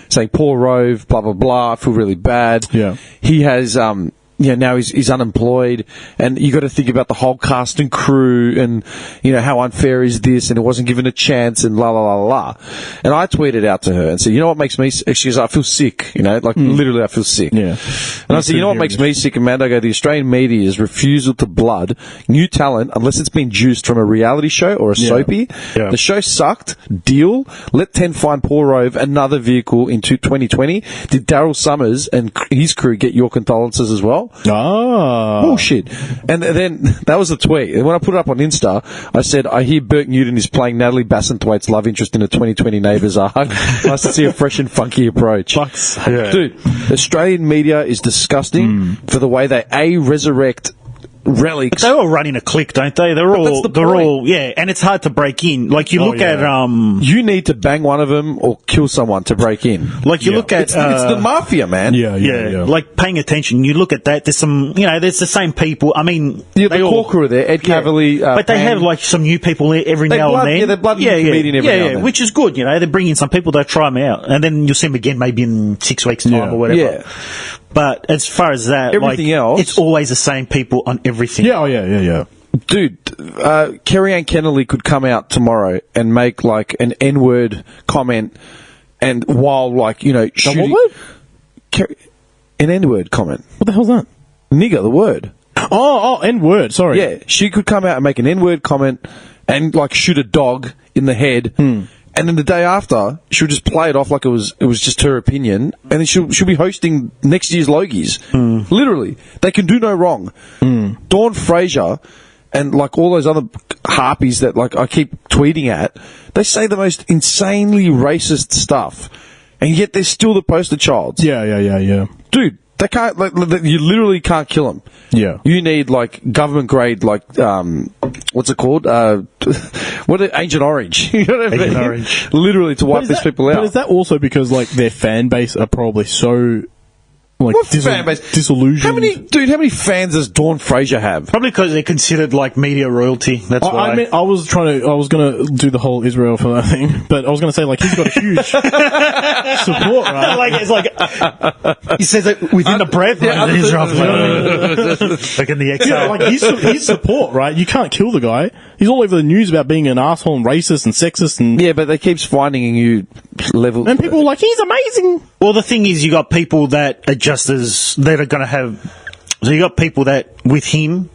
saying poor Rove, blah blah blah. I feel really bad. Yeah. He has now he's unemployed, and you got to think about the whole cast and crew, and how unfair is this, and it wasn't given a chance, and la la la la. And I tweeted out to her and said, you know what makes me sick? She goes, I feel sick, literally I feel sick. Yeah. And I said, you know what makes me sick, Amanda? I go, the Australian media's refusal to blood new talent unless it's been juiced from a reality show or a soapy. Yeah. The show sucked. Deal. Let 10 find poor Rove another vehicle into 2020. Did Daryl Summers and his crew get your condolences as well? Ah. Bullshit. And then that was the tweet. And when I put it up on Insta, I said, I hear Burt Newton is playing Natalie Bassingthwaite's love interest in a 2020 Neighbours arc. Nice to see a fresh and funky approach. Yeah. Dude, Australian media is disgusting for the way they resurrect relics. They're all running a clique, don't they? They're that's the all point. and it's hard to break in. Like you look yeah. at You need to bang one of them or kill someone to break in. like you look at It's the mafia, man. Yeah. like paying attention. You look at that. There's some, there's the same people. I mean, Yeah, they the all core crew are there. Ed Cavalier. but they Pam. have like some new people every They now blood- and then. yeah, they blood new comedian every now and then. which is good. They bring in some people, they try them out, and then you'll see them again maybe in 6 weeks' time Yeah. or whatever. Yeah. But as far as that, Everything else- it's always the same people on everything. Yeah, yeah. Dude, Kerry Ann Kennelly could come out tomorrow and make like an N-word comment, and while shooting what word? an N-word comment, What the hell's that? nigger, the word. Oh, N-word, sorry. Yeah, she could come out and make an N-word comment and like shoot a dog in the head. And then the day after, she'll just play it off like it was just her opinion, and then she'll be hosting next year's Logies. Literally, they can do no wrong. Dawn Fraser and like all those other harpies that like I keep tweeting at, they say the most insanely racist stuff, and yet they're still the poster child. Yeah. Dude, they can't. You literally can't kill them. Yeah. You need like government grade, like what's it called? What Agent Orange? You know what I mean? Agent Orange. Literally to wipe these people out. But is that also because like their fan base are probably so like What fan base? disillusioned? How many fans does Dawn Fraser have? Probably because they're considered like media royalty. That's why. I mean, I was gonna do the whole Israel for that thing, but I was gonna say like he's got a huge support, right? like it's like he says it within the breath. Like, Israel, like in the Yeah, exhale. like his support, right? You can't kill the guy. He's all over the news about being an asshole and racist and sexist and Yeah, but they keeps finding you level. and people are like he's amazing. Well, the thing is, you got people that are just as that are going to have. So you got people that with him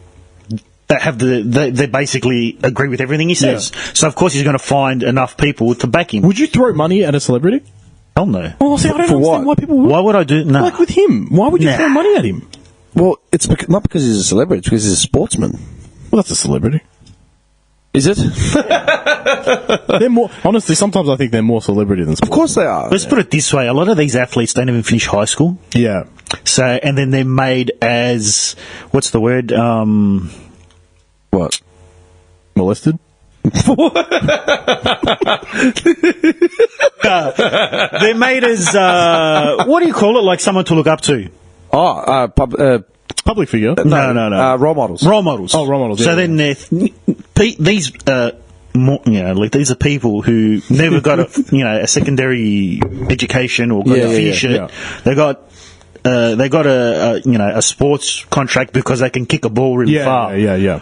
that have they basically agree with everything he says. Yeah. So of course he's going to find enough people to back him. Would you throw money at a celebrity? Hell no. Oh, see, I don't For understand what? why people would. Why would I do? No. Like with him, why would you Nah. throw money at him? Well, it's not because he's a celebrity; it's because he's a sportsman. Well, that's a celebrity. Is it? They're more honestly. Sometimes I think they're more celebrity than Of sport. course they are. Let's put it this way: a lot of these athletes don't even finish high school. Yeah. So, and then they're made as what's the word? What? Molested. They're made as what do you call it? Like someone to look up to. Public figure? No. Role models. Role models. Oh, role models. So yeah, then these, like these are people who never got a secondary education or got a fish. yeah. They got a sports contract because they can kick a ball really far. Yeah.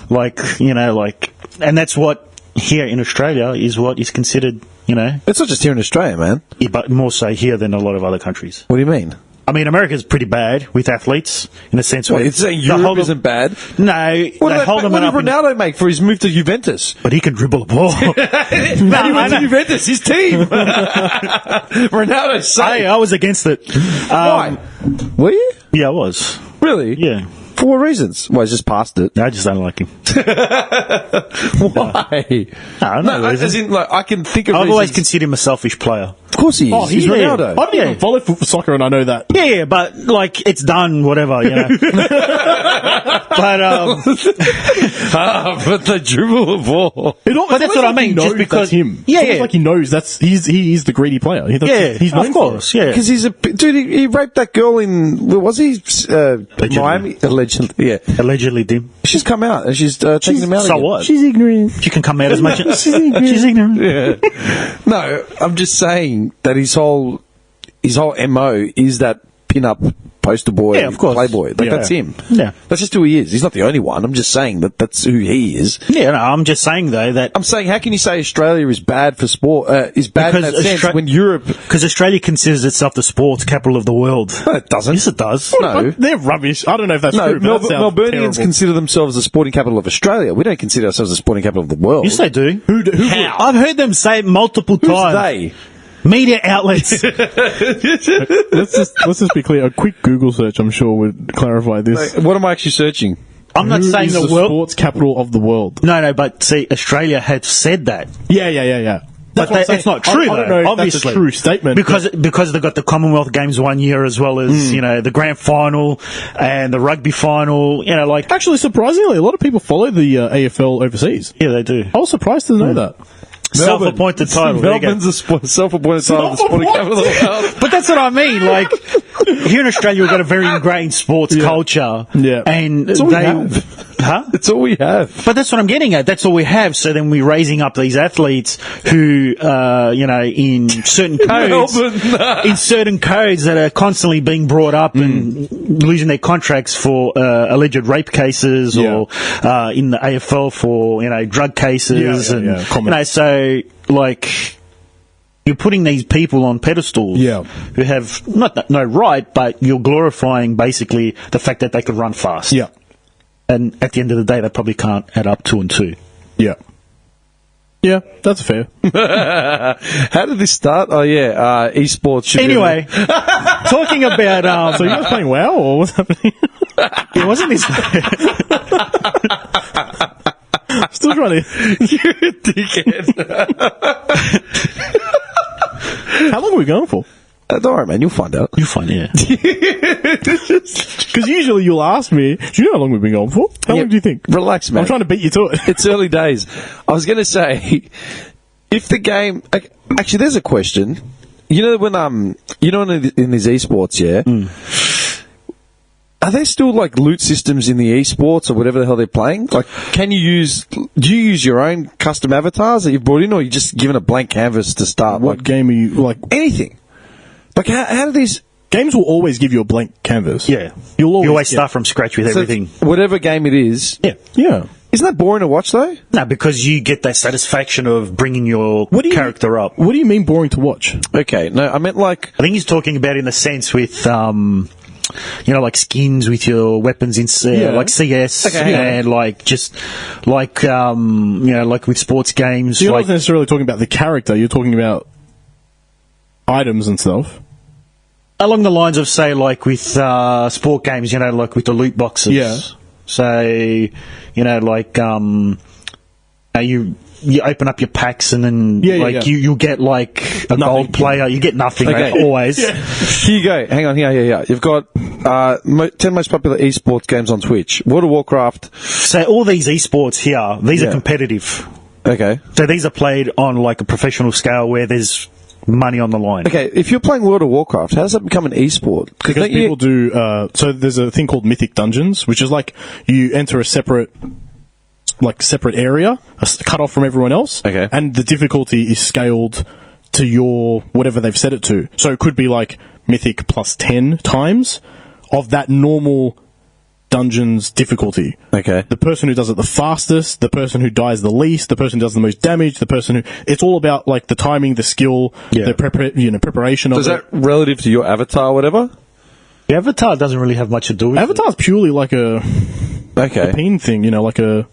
And that's what here in Australia is what is considered, It's not just here in Australia, man. but more so here than a lot of other countries. What do you mean? I mean, America's pretty bad with athletes in a sense. It's saying Europe isn't bad. No, What did hold them up. Ronaldo make for his move to Juventus? But he can dribble a ball. He went to Juventus, his team. Ronaldo's saying. I was against it. Why? Were you? Yeah, I was. Really? Yeah. For what reasons? Well, he's just past it. I just don't like him. Why? No, as in, like, I can think of I've always reasons. considered him a selfish player. Of course he is. Oh, he's Ronaldo. I don't even follow soccer, and I know that. Yeah, but like it's done, whatever, But but the dribble the ball. But that's what I mean. Just because that's him. Yeah, It's like he knows he is the greedy player. He's known of for course, it. yeah. Because he's a dude. He raped that girl in. Where was he? Miami. Allegedly. Yeah. Allegedly, Dim. She's come out and she's taking him out. So again. what? She's ignorant. She can come out as much as she's ignorant. Yeah. No, I'm just saying that his whole MO is that pin-up poster boy, Yeah, of course. playboy. Like, Yeah. that's him. Yeah. That's just who he is. He's not the only one. I'm just saying that's who he is. Yeah, no, I'm just saying though that I'm saying, how can you say Australia is bad for sport? Is bad Because in that sense when Europe? because Australia considers itself the sports capital of the world. No, it doesn't. Yes, it does. No. They're rubbish. I don't know if that's No, true. But that sounds Melburnians terrible. consider themselves the sporting capital of Australia. We don't consider ourselves the sporting capital of the world. Yes, they do. Who How? I've heard them say it multiple Who's times. they? Media outlets. let's just be clear. A quick Google search, I'm sure, would clarify this. What am I actually searching? I'm not Who saying is the the world. sports capital of the world? No, but see, Australia had said that. Yeah. But what I'm saying. that's not true, I don't though, know if obviously. that's a true statement. Because they got the Commonwealth Games one year as well as, the grand final and the rugby final, Actually, surprisingly, a lot of people follow the AFL overseas. Yeah, they do. I was surprised to know that. Self-appointed title. There you go. Melbourne's a self-appointed title of the sporting capital of the world. But that's what I mean. Like, here in Australia, we've got a very ingrained sports culture. Yeah. And all we have. Huh? It's all we have. But that's what I'm getting at. That's all we have. So then we're raising up these athletes who, in certain codes, that are constantly being brought up and losing their contracts for alleged rape cases, or in the AFL for drug cases, so like. You're putting these people on pedestals who have no right, but you're glorifying basically the fact that they could run fast. Yeah. And at the end of the day, they probably can't add up 2 and 2. Yeah. Yeah, that's fair. How did this start? Oh, yeah, esports should Anyway, talking about... So you guys playing WoW, or what's happening? It wasn't this... Still trying to... You dickhead. How long are we going for? Don't worry, man, you'll find out. You'll find out. Because usually you'll ask me, do you know how long we've been going for? How long do you think? Relax, man. I'm trying to beat you to it. It's early days. I was going to say, if the game... Actually, there's a question. You know when in these esports, are there still like loot systems in the esports or whatever the hell they're playing? Like, do you use your own custom avatars that you've brought in, or are you just given a blank canvas to start? What game are you, like... Anything. Like, how do these... Games will always give you a blank canvas. Yeah. You always start from scratch with everything. Whatever game it is. Yeah. Yeah. Isn't that boring to watch, though? No, because you get that satisfaction of bringing your character up. What do you mean boring to watch? Okay, no, I meant like... I think he's talking about in the sense with... like skins with your weapons in like CS, and like just like like with sports games. So you're not necessarily talking about the character. You're talking about items and stuff. Along the lines of, say, like with sport games, like with the loot boxes. Yeah. So, like you open up your packs and then you get like a gold player. You get nothing, always. Yeah. Here you go. Hang on. Here. You've got 10 most popular esports games on Twitch. World of Warcraft. So all these esports here, these are competitive. Okay. So these are played on like a professional scale where there's money on the line. Okay, if you're playing World of Warcraft, how does that become an esport? Because people do. So there's a thing called Mythic Dungeons, which is like you enter a separate area, cut off from everyone else. Okay. And the difficulty is scaled to your whatever they've set it to. So it could be like Mythic plus 10 times of that normal dungeon's difficulty. Okay. The person who does it the fastest, the person who dies the least, the person who does the most damage, the person who... It's all about, like, the timing, the skill, the preparation of it. So is that relative to your avatar or whatever? The avatar doesn't really have much to do with Avatar's purely like a Okay. peen thing, like a...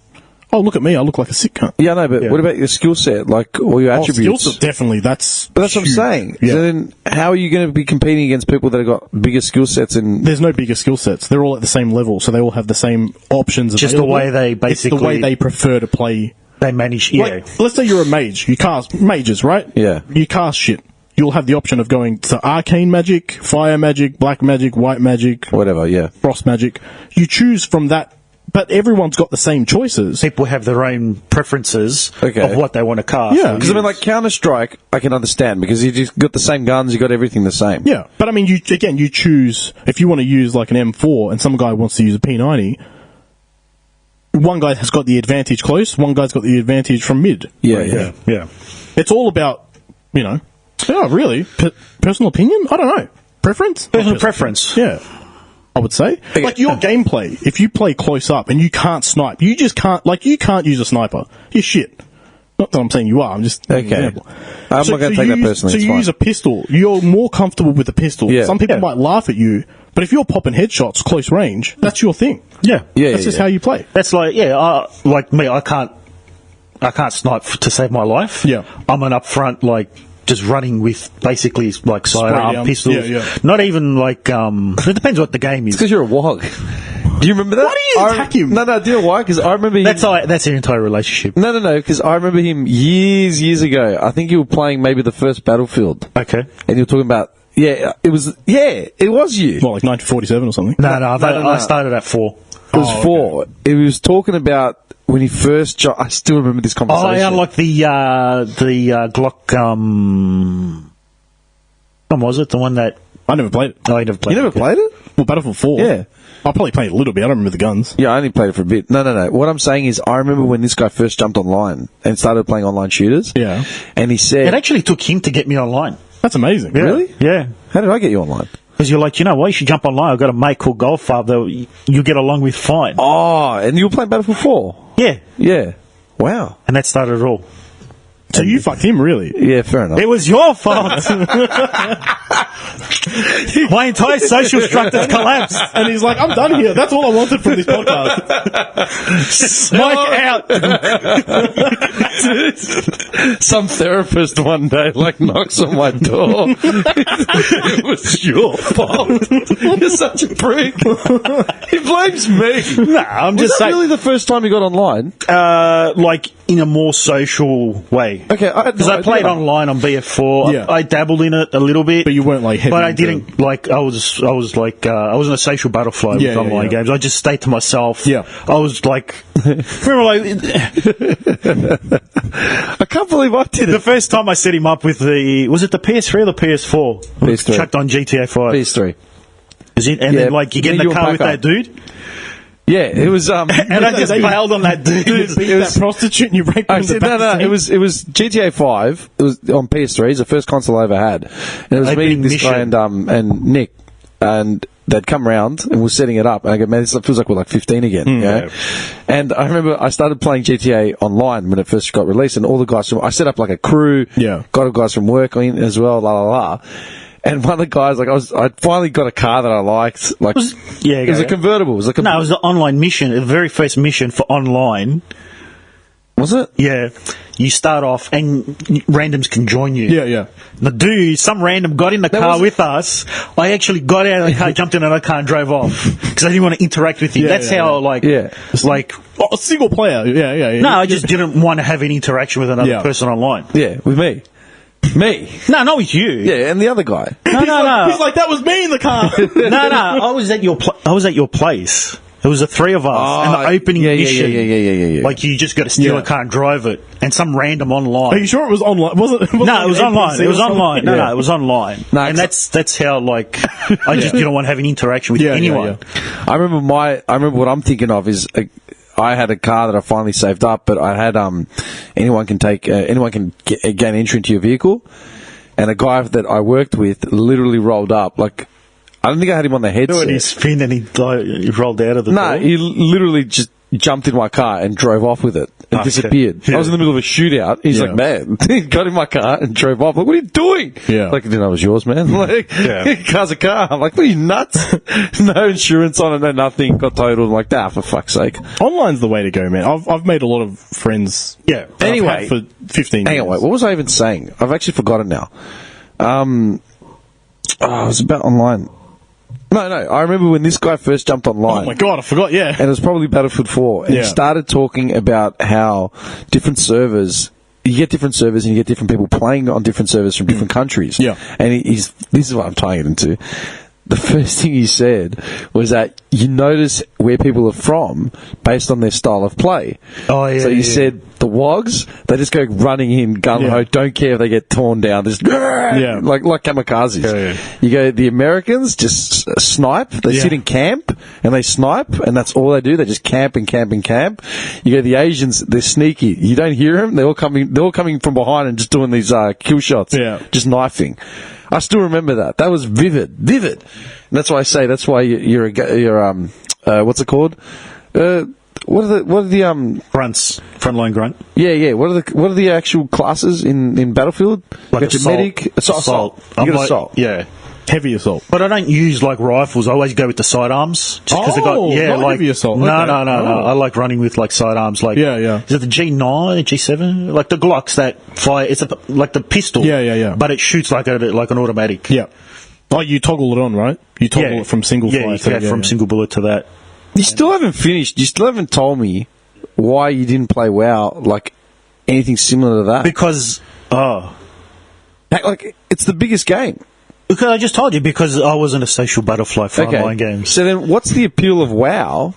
Oh, look at me, I look like a sick cunt. Yeah, no, but what about your skill set? Like, all your attributes? Skills, definitely, that's... But that's what I'm huge. saying. Yeah. So then, how are you going to be competing against people that have got bigger skill sets and... There's no bigger skill sets. They're all at the same level, so they all have the same options Just available. the way they basically... It's the way they prefer to play. They manage... Yeah. Like, let's say you're a mage. You cast... Mages, right? Yeah. You cast shit. You'll have the option of going to arcane magic, fire magic, black magic, white magic, Whatever, yeah. frost magic. You choose from that, but everyone's got the same choices. People have their own preferences Okay. of what they want to cast. Yeah. Because, I mean, like, Counter-Strike, I can understand, because you just got the same guns, you got everything the same. Yeah, but I mean, you choose, if you want to use like an M4 and some guy wants to use a P90, one guy has got the advantage close, one guy's got the advantage from mid. Yeah. It's all about, really, personal opinion? I don't know. Preference? Personal preference. Yeah. I would say. Like your gameplay, if you play close up and you can't snipe, you just can't, you can't use a sniper. You're shit. Not that I'm saying you are, I'm just Okay. example. I'm not going to take that personally. So it's you fine. use a pistol, you're more comfortable with the pistol. Yeah. Some people might laugh at you, but if you're popping headshots close range, that's your thing. Yeah. That's just how you play. That's like, like me, I can't snipe to save my life. Yeah. I'm an upfront, just running with basically like sidearm down. pistols. Yeah. Not even like, it depends what the game is. Because you're a wog. Do you remember that? Why do you attack him? No, do you know why? Because I remember him... That's their entire relationship. No, because I remember him years ago. I think you were playing maybe the first Battlefield. Okay. And you were talking about... it was you. What, like 1947 or something? No, I started at 4. It was 4. It was talking about when he first... I still remember this conversation. Oh, yeah, like the Glock, when was it? The one that... I never played it. Oh, I never played You never played it? Well, Battlefield 4. Yeah. I probably played a little bit. I don't remember the guns. Yeah, I only played it for a bit. No. What I'm saying is, I remember when this guy first jumped online and started playing online shooters. Yeah. And he said... It actually took him to get me online. That's amazing. Really? Yeah. How did I get you online? Because you're like, you know what, you should jump online. I've got a mate called Golfar that you get along with fine. Oh, and you were playing Battlefield 4? Yeah. Yeah. Wow. And that started it all. So you fucked him, really? Yeah, fair enough. It was your fault. My entire social structure collapsed. And he's like, I'm done here. That's all I wanted from this podcast. Mike out. Some therapist one day knocks on my door. It was your fault. You're such a prick. He blames me. Nah, I'm Was just that saying. really the first time you got online? In a more social way. Okay, Because I played online on BF4. Yeah. I dabbled in it a little bit. But you weren't heavy But I into- didn't I wasn't a social butterfly with online games. I just stayed to myself. Yeah. I was remember I can't believe I did the it. first time I set him up with was it the PS3 or the PS4? PS3. Chucked on GTA 5. PS3. Is it? And Yeah, then you get in you the were car with back that up. dude, Yeah, it was. and I just bailed on that dude. You beat that prostitute and you raped him in the back No, seat. it was GTA 5. It was on PS3. It's the first console I ever had. And it was meeting this guy and Nick, and they'd come round and we're setting it up. And I go, man, this feels like we're 15 again. Yeah. And I remember I started playing GTA online when it first got released, and all the guys I set up a crew. Yeah. Got guys from work in as well. And one of the guys, I finally got a car that I liked. It was a convertible. It was No, it was the online mission, the very first mission for online. Was it? Yeah. You start off and randoms can join you. Yeah. The dude, some random got in the car was- with us. I actually got out of the car, jumped in another car and drove off. Because I didn't want to interact with him. That's how, Oh, single player. Yeah. No, I just didn't want to have any interaction with another person online. Yeah, with me. Me. No, not with you. Yeah, and the other guy. No. He's like, that was me in the car. No. I was at your place. It was the three of us, and the opening mission. Yeah. Like, you just got to steal a car and drive it, and some random online. Are you sure it was online? No, it was online. It was online. No, it was online. No, and that's how, like, I just didn't want to have an interaction with anyone. I remember what I'm thinking of is I had a car that I finally saved up, but I had anyone can gain entry into your vehicle, and a guy that I worked with literally rolled up. Like, I don't think I had him on the headset. And he spun and he rolled out of the door. No, he literally just jumped in my car and drove off with it and disappeared. Yeah. I was in the middle of a shootout. He's like, man, he got in my car and drove off. Like, what are you doing? Yeah. Like, I didn't know it was yours, man. Like, car's a car. I'm like, what are you, nuts? No insurance on it, no nothing. Got totaled. I'm like, for fuck's sake. Online's the way to go, man. I've made a lot of friends. Yeah. Anyway, for 15 years. Anyway, what was I even saying? I've actually forgotten now. It was about online. No, I remember when this guy first jumped online. Oh my god, I forgot, yeah. And it was probably Battlefield 4. And he started talking about how different servers, you get different servers and you get different people playing on different servers from different countries. Yeah. And this is what I'm tying it into. The first thing he said was that you notice where people are from based on their style of play. Oh, yeah. So he said the WOGs, they just go running in gung-ho, don't care if they get torn down. Just like kamikazes. Yeah. You go, the Americans just snipe. They sit in camp and they snipe, and that's all they do. They just camp and camp and camp. You go, the Asians, they're sneaky. You don't hear them. They're all coming from behind and just doing these kill shots. Yeah. Just knifing. I still remember that. That was vivid. And that's why I say that's why you're what's it called? What are the grunts? Frontline grunt. Yeah. What are the actual classes in Battlefield? Like you got your medic, assault. You got assault. Yeah. Heavy assault. But I don't use like rifles. I always go with the sidearms. Just because not heavy assault. No. Okay. I like running with like sidearms. Like Is it the G9, G7? Like the Glocks that fire. It's like the pistol. Yeah. But it shoots like an automatic. Yeah. Oh, you toggle it on, right? You toggle it from single fire. From single bullet to that. You still haven't finished. You still haven't told me why you didn't play WoW like anything similar to that. Because like it's the biggest game. Because I just told you, because I wasn't a social butterfly for online games. So then what's the appeal of WoW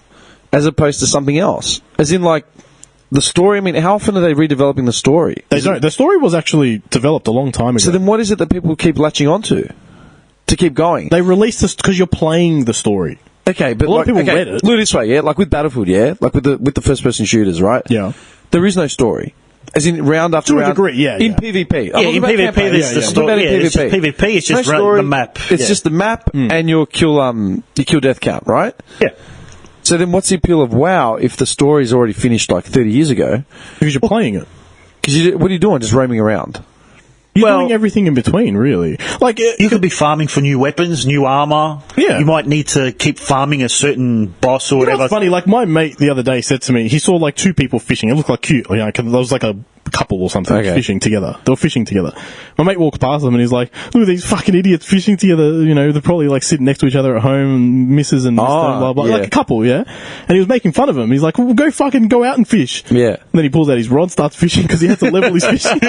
as opposed to something else? As in, like, the story, I mean, how often are they redeveloping the story? They don't. The story was actually developed a long time ago. So then what is it that people keep latching onto to keep going? They released this because you're playing the story. Okay, but a lot of people read it. Look this way, like with Battlefield, like with the first-person shooters, right? Yeah. There is no story. As in round after round. To a degree, In PvP. In PvP, there's the story. PvP is just the map. It's just the map and your kill death count, right? Yeah. So then what's the appeal of WoW if the story's already finished like 30 years ago? Because you're playing it. Because what are you doing? Just roaming around? You're doing everything in between, really. Like you could be farming for new weapons, new armor. Yeah. You might need to keep farming a certain boss or whatever. It's funny, like my mate the other day said to me, he saw like two people fishing. It looked like cute. You know, there was like a couple or something fishing together. They were fishing together. My mate walked past them and he's like, look at these fucking idiots fishing together. You know, they're probably like sitting next to each other at home, and misses and blah, blah. Like a couple, yeah? And he was making fun of him. He's like, well, go out and fish. Yeah. And then he pulls out his rod, starts fishing because he has to level his fishing.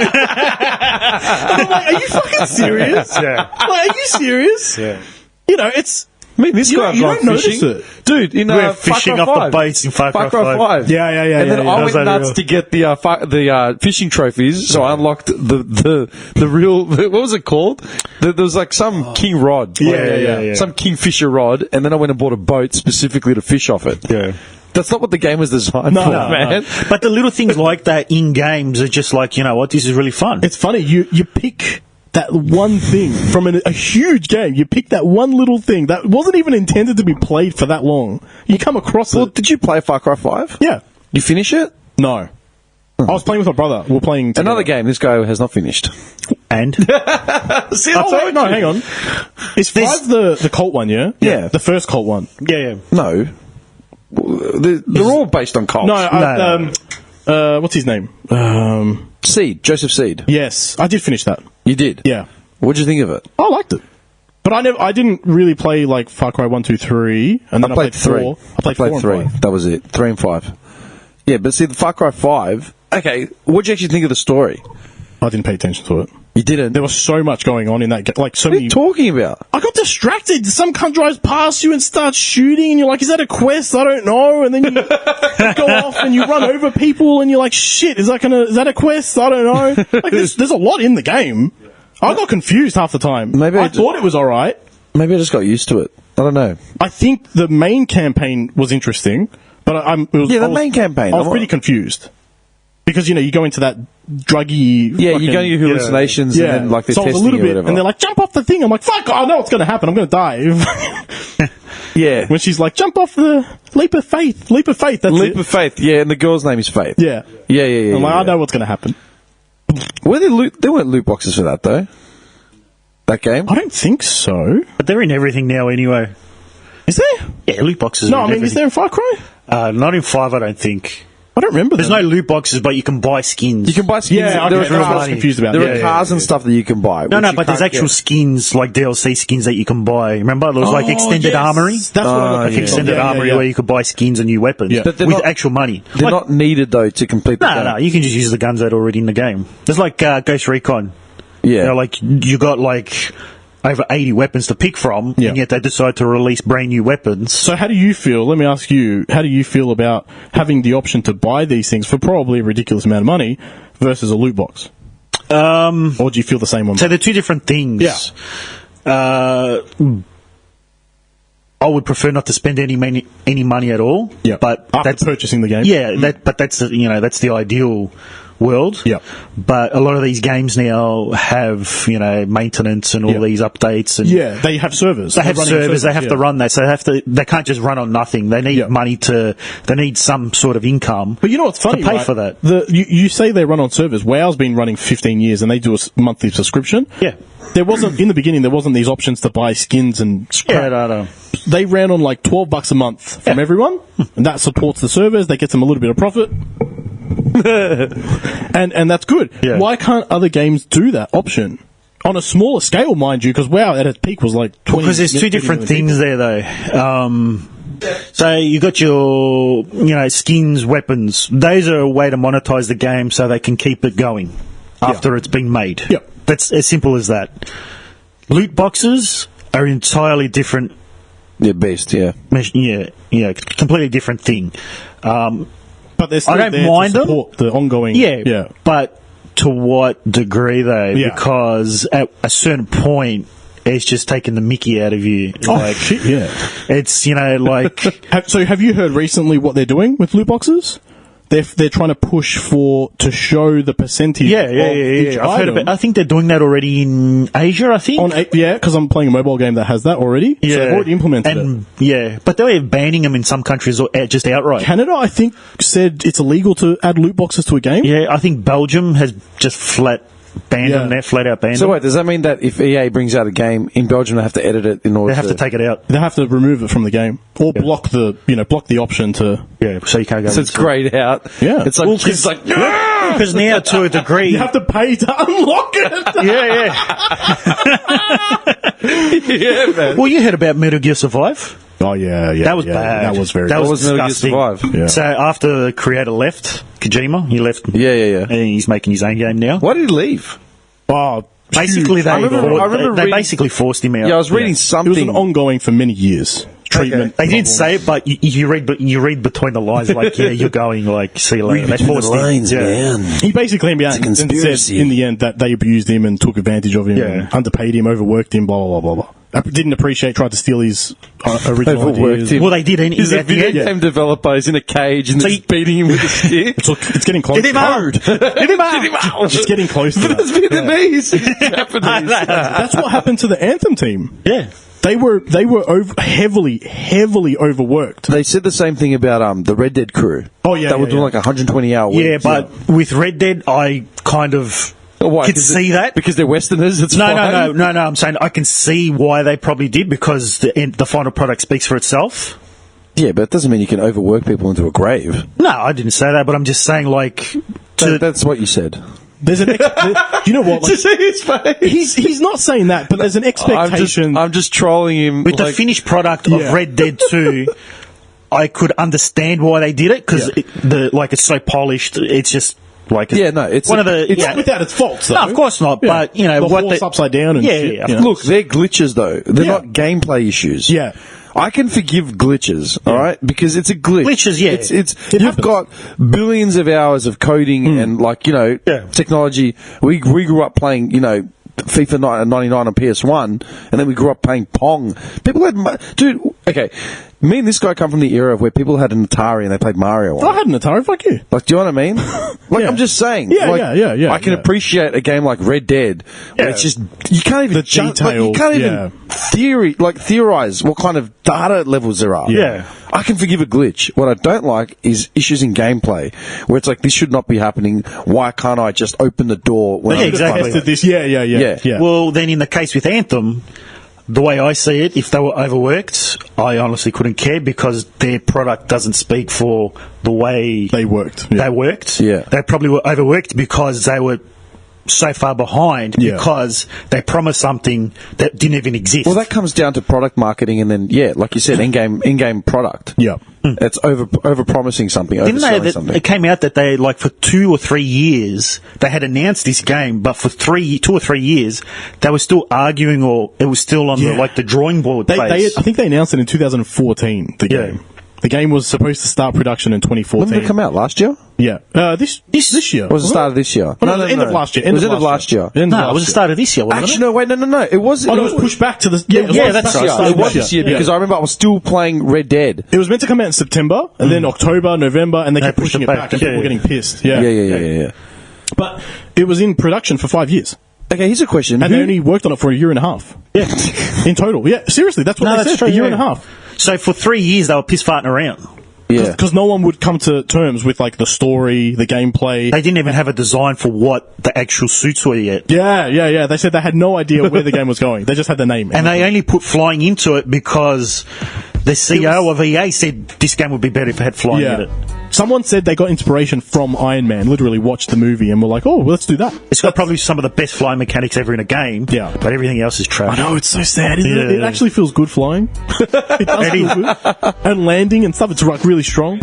I'm like, are you fucking serious? Yeah. Like, are you serious? Yeah. You know, it's... I mean, this guy don't notice it. Dude, in we're fishing off the baits in Far Cry 5. Yeah. And then I went nuts to get the fishing trophies, so I unlocked the real, what was it called? There was like some king rod. Yeah. Some kingfisher rod, and then I went and bought a boat specifically to fish off it. Yeah. That's not what the game was designed for, man. No. But the little things like that in games are just like, you know what, this is really fun. It's funny, you pick that one thing from a huge game. You pick that one little thing that wasn't even intended to be played for that long. You come across it. Did you play Far Cry 5? Yeah. You finish it? No. I was playing with my brother. We were playing together. Another game this guy has not finished. And? No, hang on. Is 5 the cult one, yeah? Yeah. The first cult one. Yeah. No. They're all based on cults. No, what's his name? Joseph Seed. Yes, I did finish that. You did? Yeah. What'd you think of it? I liked it. But I didn't really play like Far Cry 1, 2, 3, and then I played 3. 4. I played 4 3. That was it. 3 and 5. Yeah, but see, the Far Cry 5... Okay, what'd you actually think of the story? I didn't pay attention to it. You didn't. There was so much going on in that game. Like, so What are many. you talking about? I got distracted. Some cunt drives past you and starts shooting, and you're like, is that a quest? I don't know. And then you go off and you run over people, and you're like, shit, is that a quest? I don't know. Like, there's a lot in the game. I got confused half the time. Maybe I thought it was alright. Maybe I just got used to it. I don't know. I think the main campaign was interesting, but main campaign. I was pretty confused. Because, you go into that druggy... Yeah, fucking, you go into hallucinations and then, like, they're so I was testing a little you or bit, whatever. and they're like, jump off the thing. I'm like, fuck, I know what's going to happen. I'm going to die. Yeah. When she's like, jump off the leap of faith. Leap of faith, that's Leap it. of Faith, yeah, and the girl's name is Faith. Yeah. Yeah. I'm like, yeah. I know what's going to happen. There weren't loot boxes for that, though. That game? I don't think so. But they're in everything now anyway. Is there? Yeah, loot boxes. No, are in I mean, is everything. there in Far Cry? Not in 5, I don't think. I don't remember. There's no loot boxes, but you can buy skins. You can buy skins. Yeah, there okay, are that's what I was cars, confused about. there Yeah, are cars and stuff that you can buy. No, which you but there's can't actual get. skins, like DLC skins that you can buy. Remember? There was like extended yes. armory. That's what I got Oh, Like confused on. extended armory where you could buy skins and new weapons Yeah. But they're with not- actual money. They're not needed, though, to complete the game. No, you can just use the guns that are already in the game. There's like Ghost Recon. Yeah. Like you got like over 80 weapons to pick from, Yeah. and yet they decide to release brand new weapons. So how do you feel? Let me ask you, how do you feel about having the option to buy these things for probably a ridiculous amount of money versus a loot box? Or do you feel the same one? So they're two different things. Yeah. I would prefer not to spend any money at all. Yeah. But After that's purchasing the game? Yeah, but that's that's the ideal world. Yeah. But a lot of these games now have maintenance and all Yeah. these updates and Yeah, they have servers. they have They're running servers. They have to yeah. run that, so they can't just run on nothing. They need Yeah. money they need some sort of income. But you know what's funny, to pay right? for that. You say they run on servers. WoW's been running 15 years and they do a monthly subscription. Yeah. There wasn't, in the beginning, there wasn't these options to buy skins and crap. Yeah, no. They ran on like $12 a month from everyone, and that supports the servers. They get them a little bit of profit. and that's good. Yeah. Why can't other games do that option? On a smaller scale, mind you, because WoW at its peak was like 20 Because there's two 30 different million things there, though. So you got your, skins, weapons. Those are a way to monetize the game so they can keep it going after it's been made. Yeah. That's as simple as that. Loot boxes are entirely different. Yeah, beast, yeah. Completely different thing. But they're still I don't there mind to them. support the ongoing. Yeah. But to what degree, though? Yeah. Because at a certain point, it's just taking the mickey out of you. Oh, shit, yeah. It's, like... So have you heard recently what they're doing with loot boxes? They're trying to push to show the percentage Yeah. of each I've heard item. about. I think they're doing that already in Asia. I think. Because I'm playing a mobile game that has that already. So they've already implemented it. Yeah, but they're banning them in some countries just outright. Canada, I think, said it's illegal to add loot boxes to a game. Yeah, I think Belgium has just flat banned them. They're flat out banned So them. wait, does that mean that if EA brings out a game in Belgium, they have to edit it in order They have to take it out. They have to remove it from the game or block the option to. Yeah, so you can't go. So it's grayed out. Yeah. It's like, it's like because now to a degree. You have to pay to unlock it. Yeah. yeah, man. Well, you heard about Metal Gear Survive. Oh yeah. That was bad. That was very. That What was was Metal Gear disgusting. Survive? Yeah. So after the creator left, Kojima, he left. Yeah. And he's making his own game now. Why did he leave? Oh, Basically, huge. they I remember they reading- basically forced him out. Yeah, I was reading It was something. an ongoing for many years. Treatment. They didn't say it, but you read between the lines. Like, yeah, you're going. Like, see you later. They forced him. Yeah. He basically came out and said conspiracy. in the end that they abused him and took advantage of him, Yeah. and underpaid him, overworked him, blah blah blah blah. I didn't appreciate, tried to steal his original Overworked ideas. him. Well, they did. He's a At the video end, game developer. He's in a cage and So they're just beating him with a stick. It's getting close. Get him out! Get him out! It's getting close to that. It's Vietnamese. It's Japanese. That's what happened to the Anthem team. Yeah. They were heavily overworked. They said the same thing about the Red Dead crew. Oh, yeah, They were yeah, doing yeah. like 120-hour weeks. Yeah, but with Red Dead, I kind of Why? could 'Cause see that. because they're Westerners. It's No, fine. no. I'm saying I can see why they probably did because the final product speaks for itself. Yeah, but it doesn't mean you can overwork people into a grave. No, I didn't say that, but I'm just saying like. That's what you said. There's an you know what? Like, see his face. he's not saying that, but there's an expectation. I'm just trolling him. With the finished product of Yeah. Red Dead 2, I could understand why they did it because Yeah. it's so polished. It's just Like, Yeah, no, it's one of the. It's not without its faults, though. No, of course not. Yeah. But you know the what? horse upside down and Yeah, shit, yeah, you know. Look, they're glitches though. They're not gameplay issues. Yeah. I can forgive glitches, all right, because it's a glitch. Glitches, yeah. It It you've happens. got billions of hours of coding and Yeah. technology. We grew up playing, FIFA 99 on PS1, and then we grew up playing Pong. People had, dude. Okay, me and this guy come from the era of where people had an Atari and they played Mario on I it. had an Atari, fuck you. Like, do you know what I mean? Like, Yeah. I'm just saying. Yeah, like, yeah, I can yeah. appreciate a game like Red Dead, where Yeah. it's just you can't even The detail, you can't even yeah. theorize what kind of data levels there are. Yeah. I can forgive a glitch. What I don't like is issues in gameplay where it's like this should not be happening. Why can't I just open the door when Yeah, I'm exactly. Tested this. Yeah. Well, then in the case with Anthem, the way I see it, if they were overworked, I honestly couldn't care because their product doesn't speak for the way They worked. Yeah. they worked. Yeah. They probably were overworked because they were so far behind Yeah. because they promised something that didn't even exist. Well, that comes down to product marketing, and then like you said, in-game product. Yeah. It's over promising something, Didn't they? overselling That something. it came out that they for 2 or 3 years they had announced this game, but for 2 or 3 years they were still arguing, or it was still on Yeah. the drawing board I phase. think they announced it in 2014. The Yeah. game. The game was supposed to start production in 2014. When did it come out? Last year? Yeah. This year. Or was it start of this year? Oh, no, end of last year. It was end of last year. No, it was the start of this year, wasn't Actually, it? no, wait, no. It was. Oh, no, it was pushed back to the. Yeah, it was that's back right. to the start It of was this this year Yeah. because I remember I was still playing Red Dead. It was meant to come out in September, and then October, November, and they kept pushed pushing it it back. back, and Yeah, people were yeah. getting pissed. Yeah. But it was in production for 5 years, Okay, here's a question. and they only worked on it for a year and a half. Yeah. In total. Yeah, seriously, that's what No, they that's said. true, a year yeah. and a half. So for 3 years they were piss farting around. Yeah. Because no one would come to terms with like the story, the gameplay. They didn't even have a design for what the actual suits were yet. Yeah. They said they had no idea where the game was going. They just had the name. And they only put flying into it because the CEO of EA said this game would be better if it had flying in it. Someone said they got inspiration from Iron Man, literally watched the movie and were like, oh, well, let's do that. It's got probably some of the best flying mechanics ever in a game, Yeah. but everything else is trash. I know, it's so sad, isn't it? It Yeah. actually feels good flying. It does feel good. And landing and stuff, it's like really strong.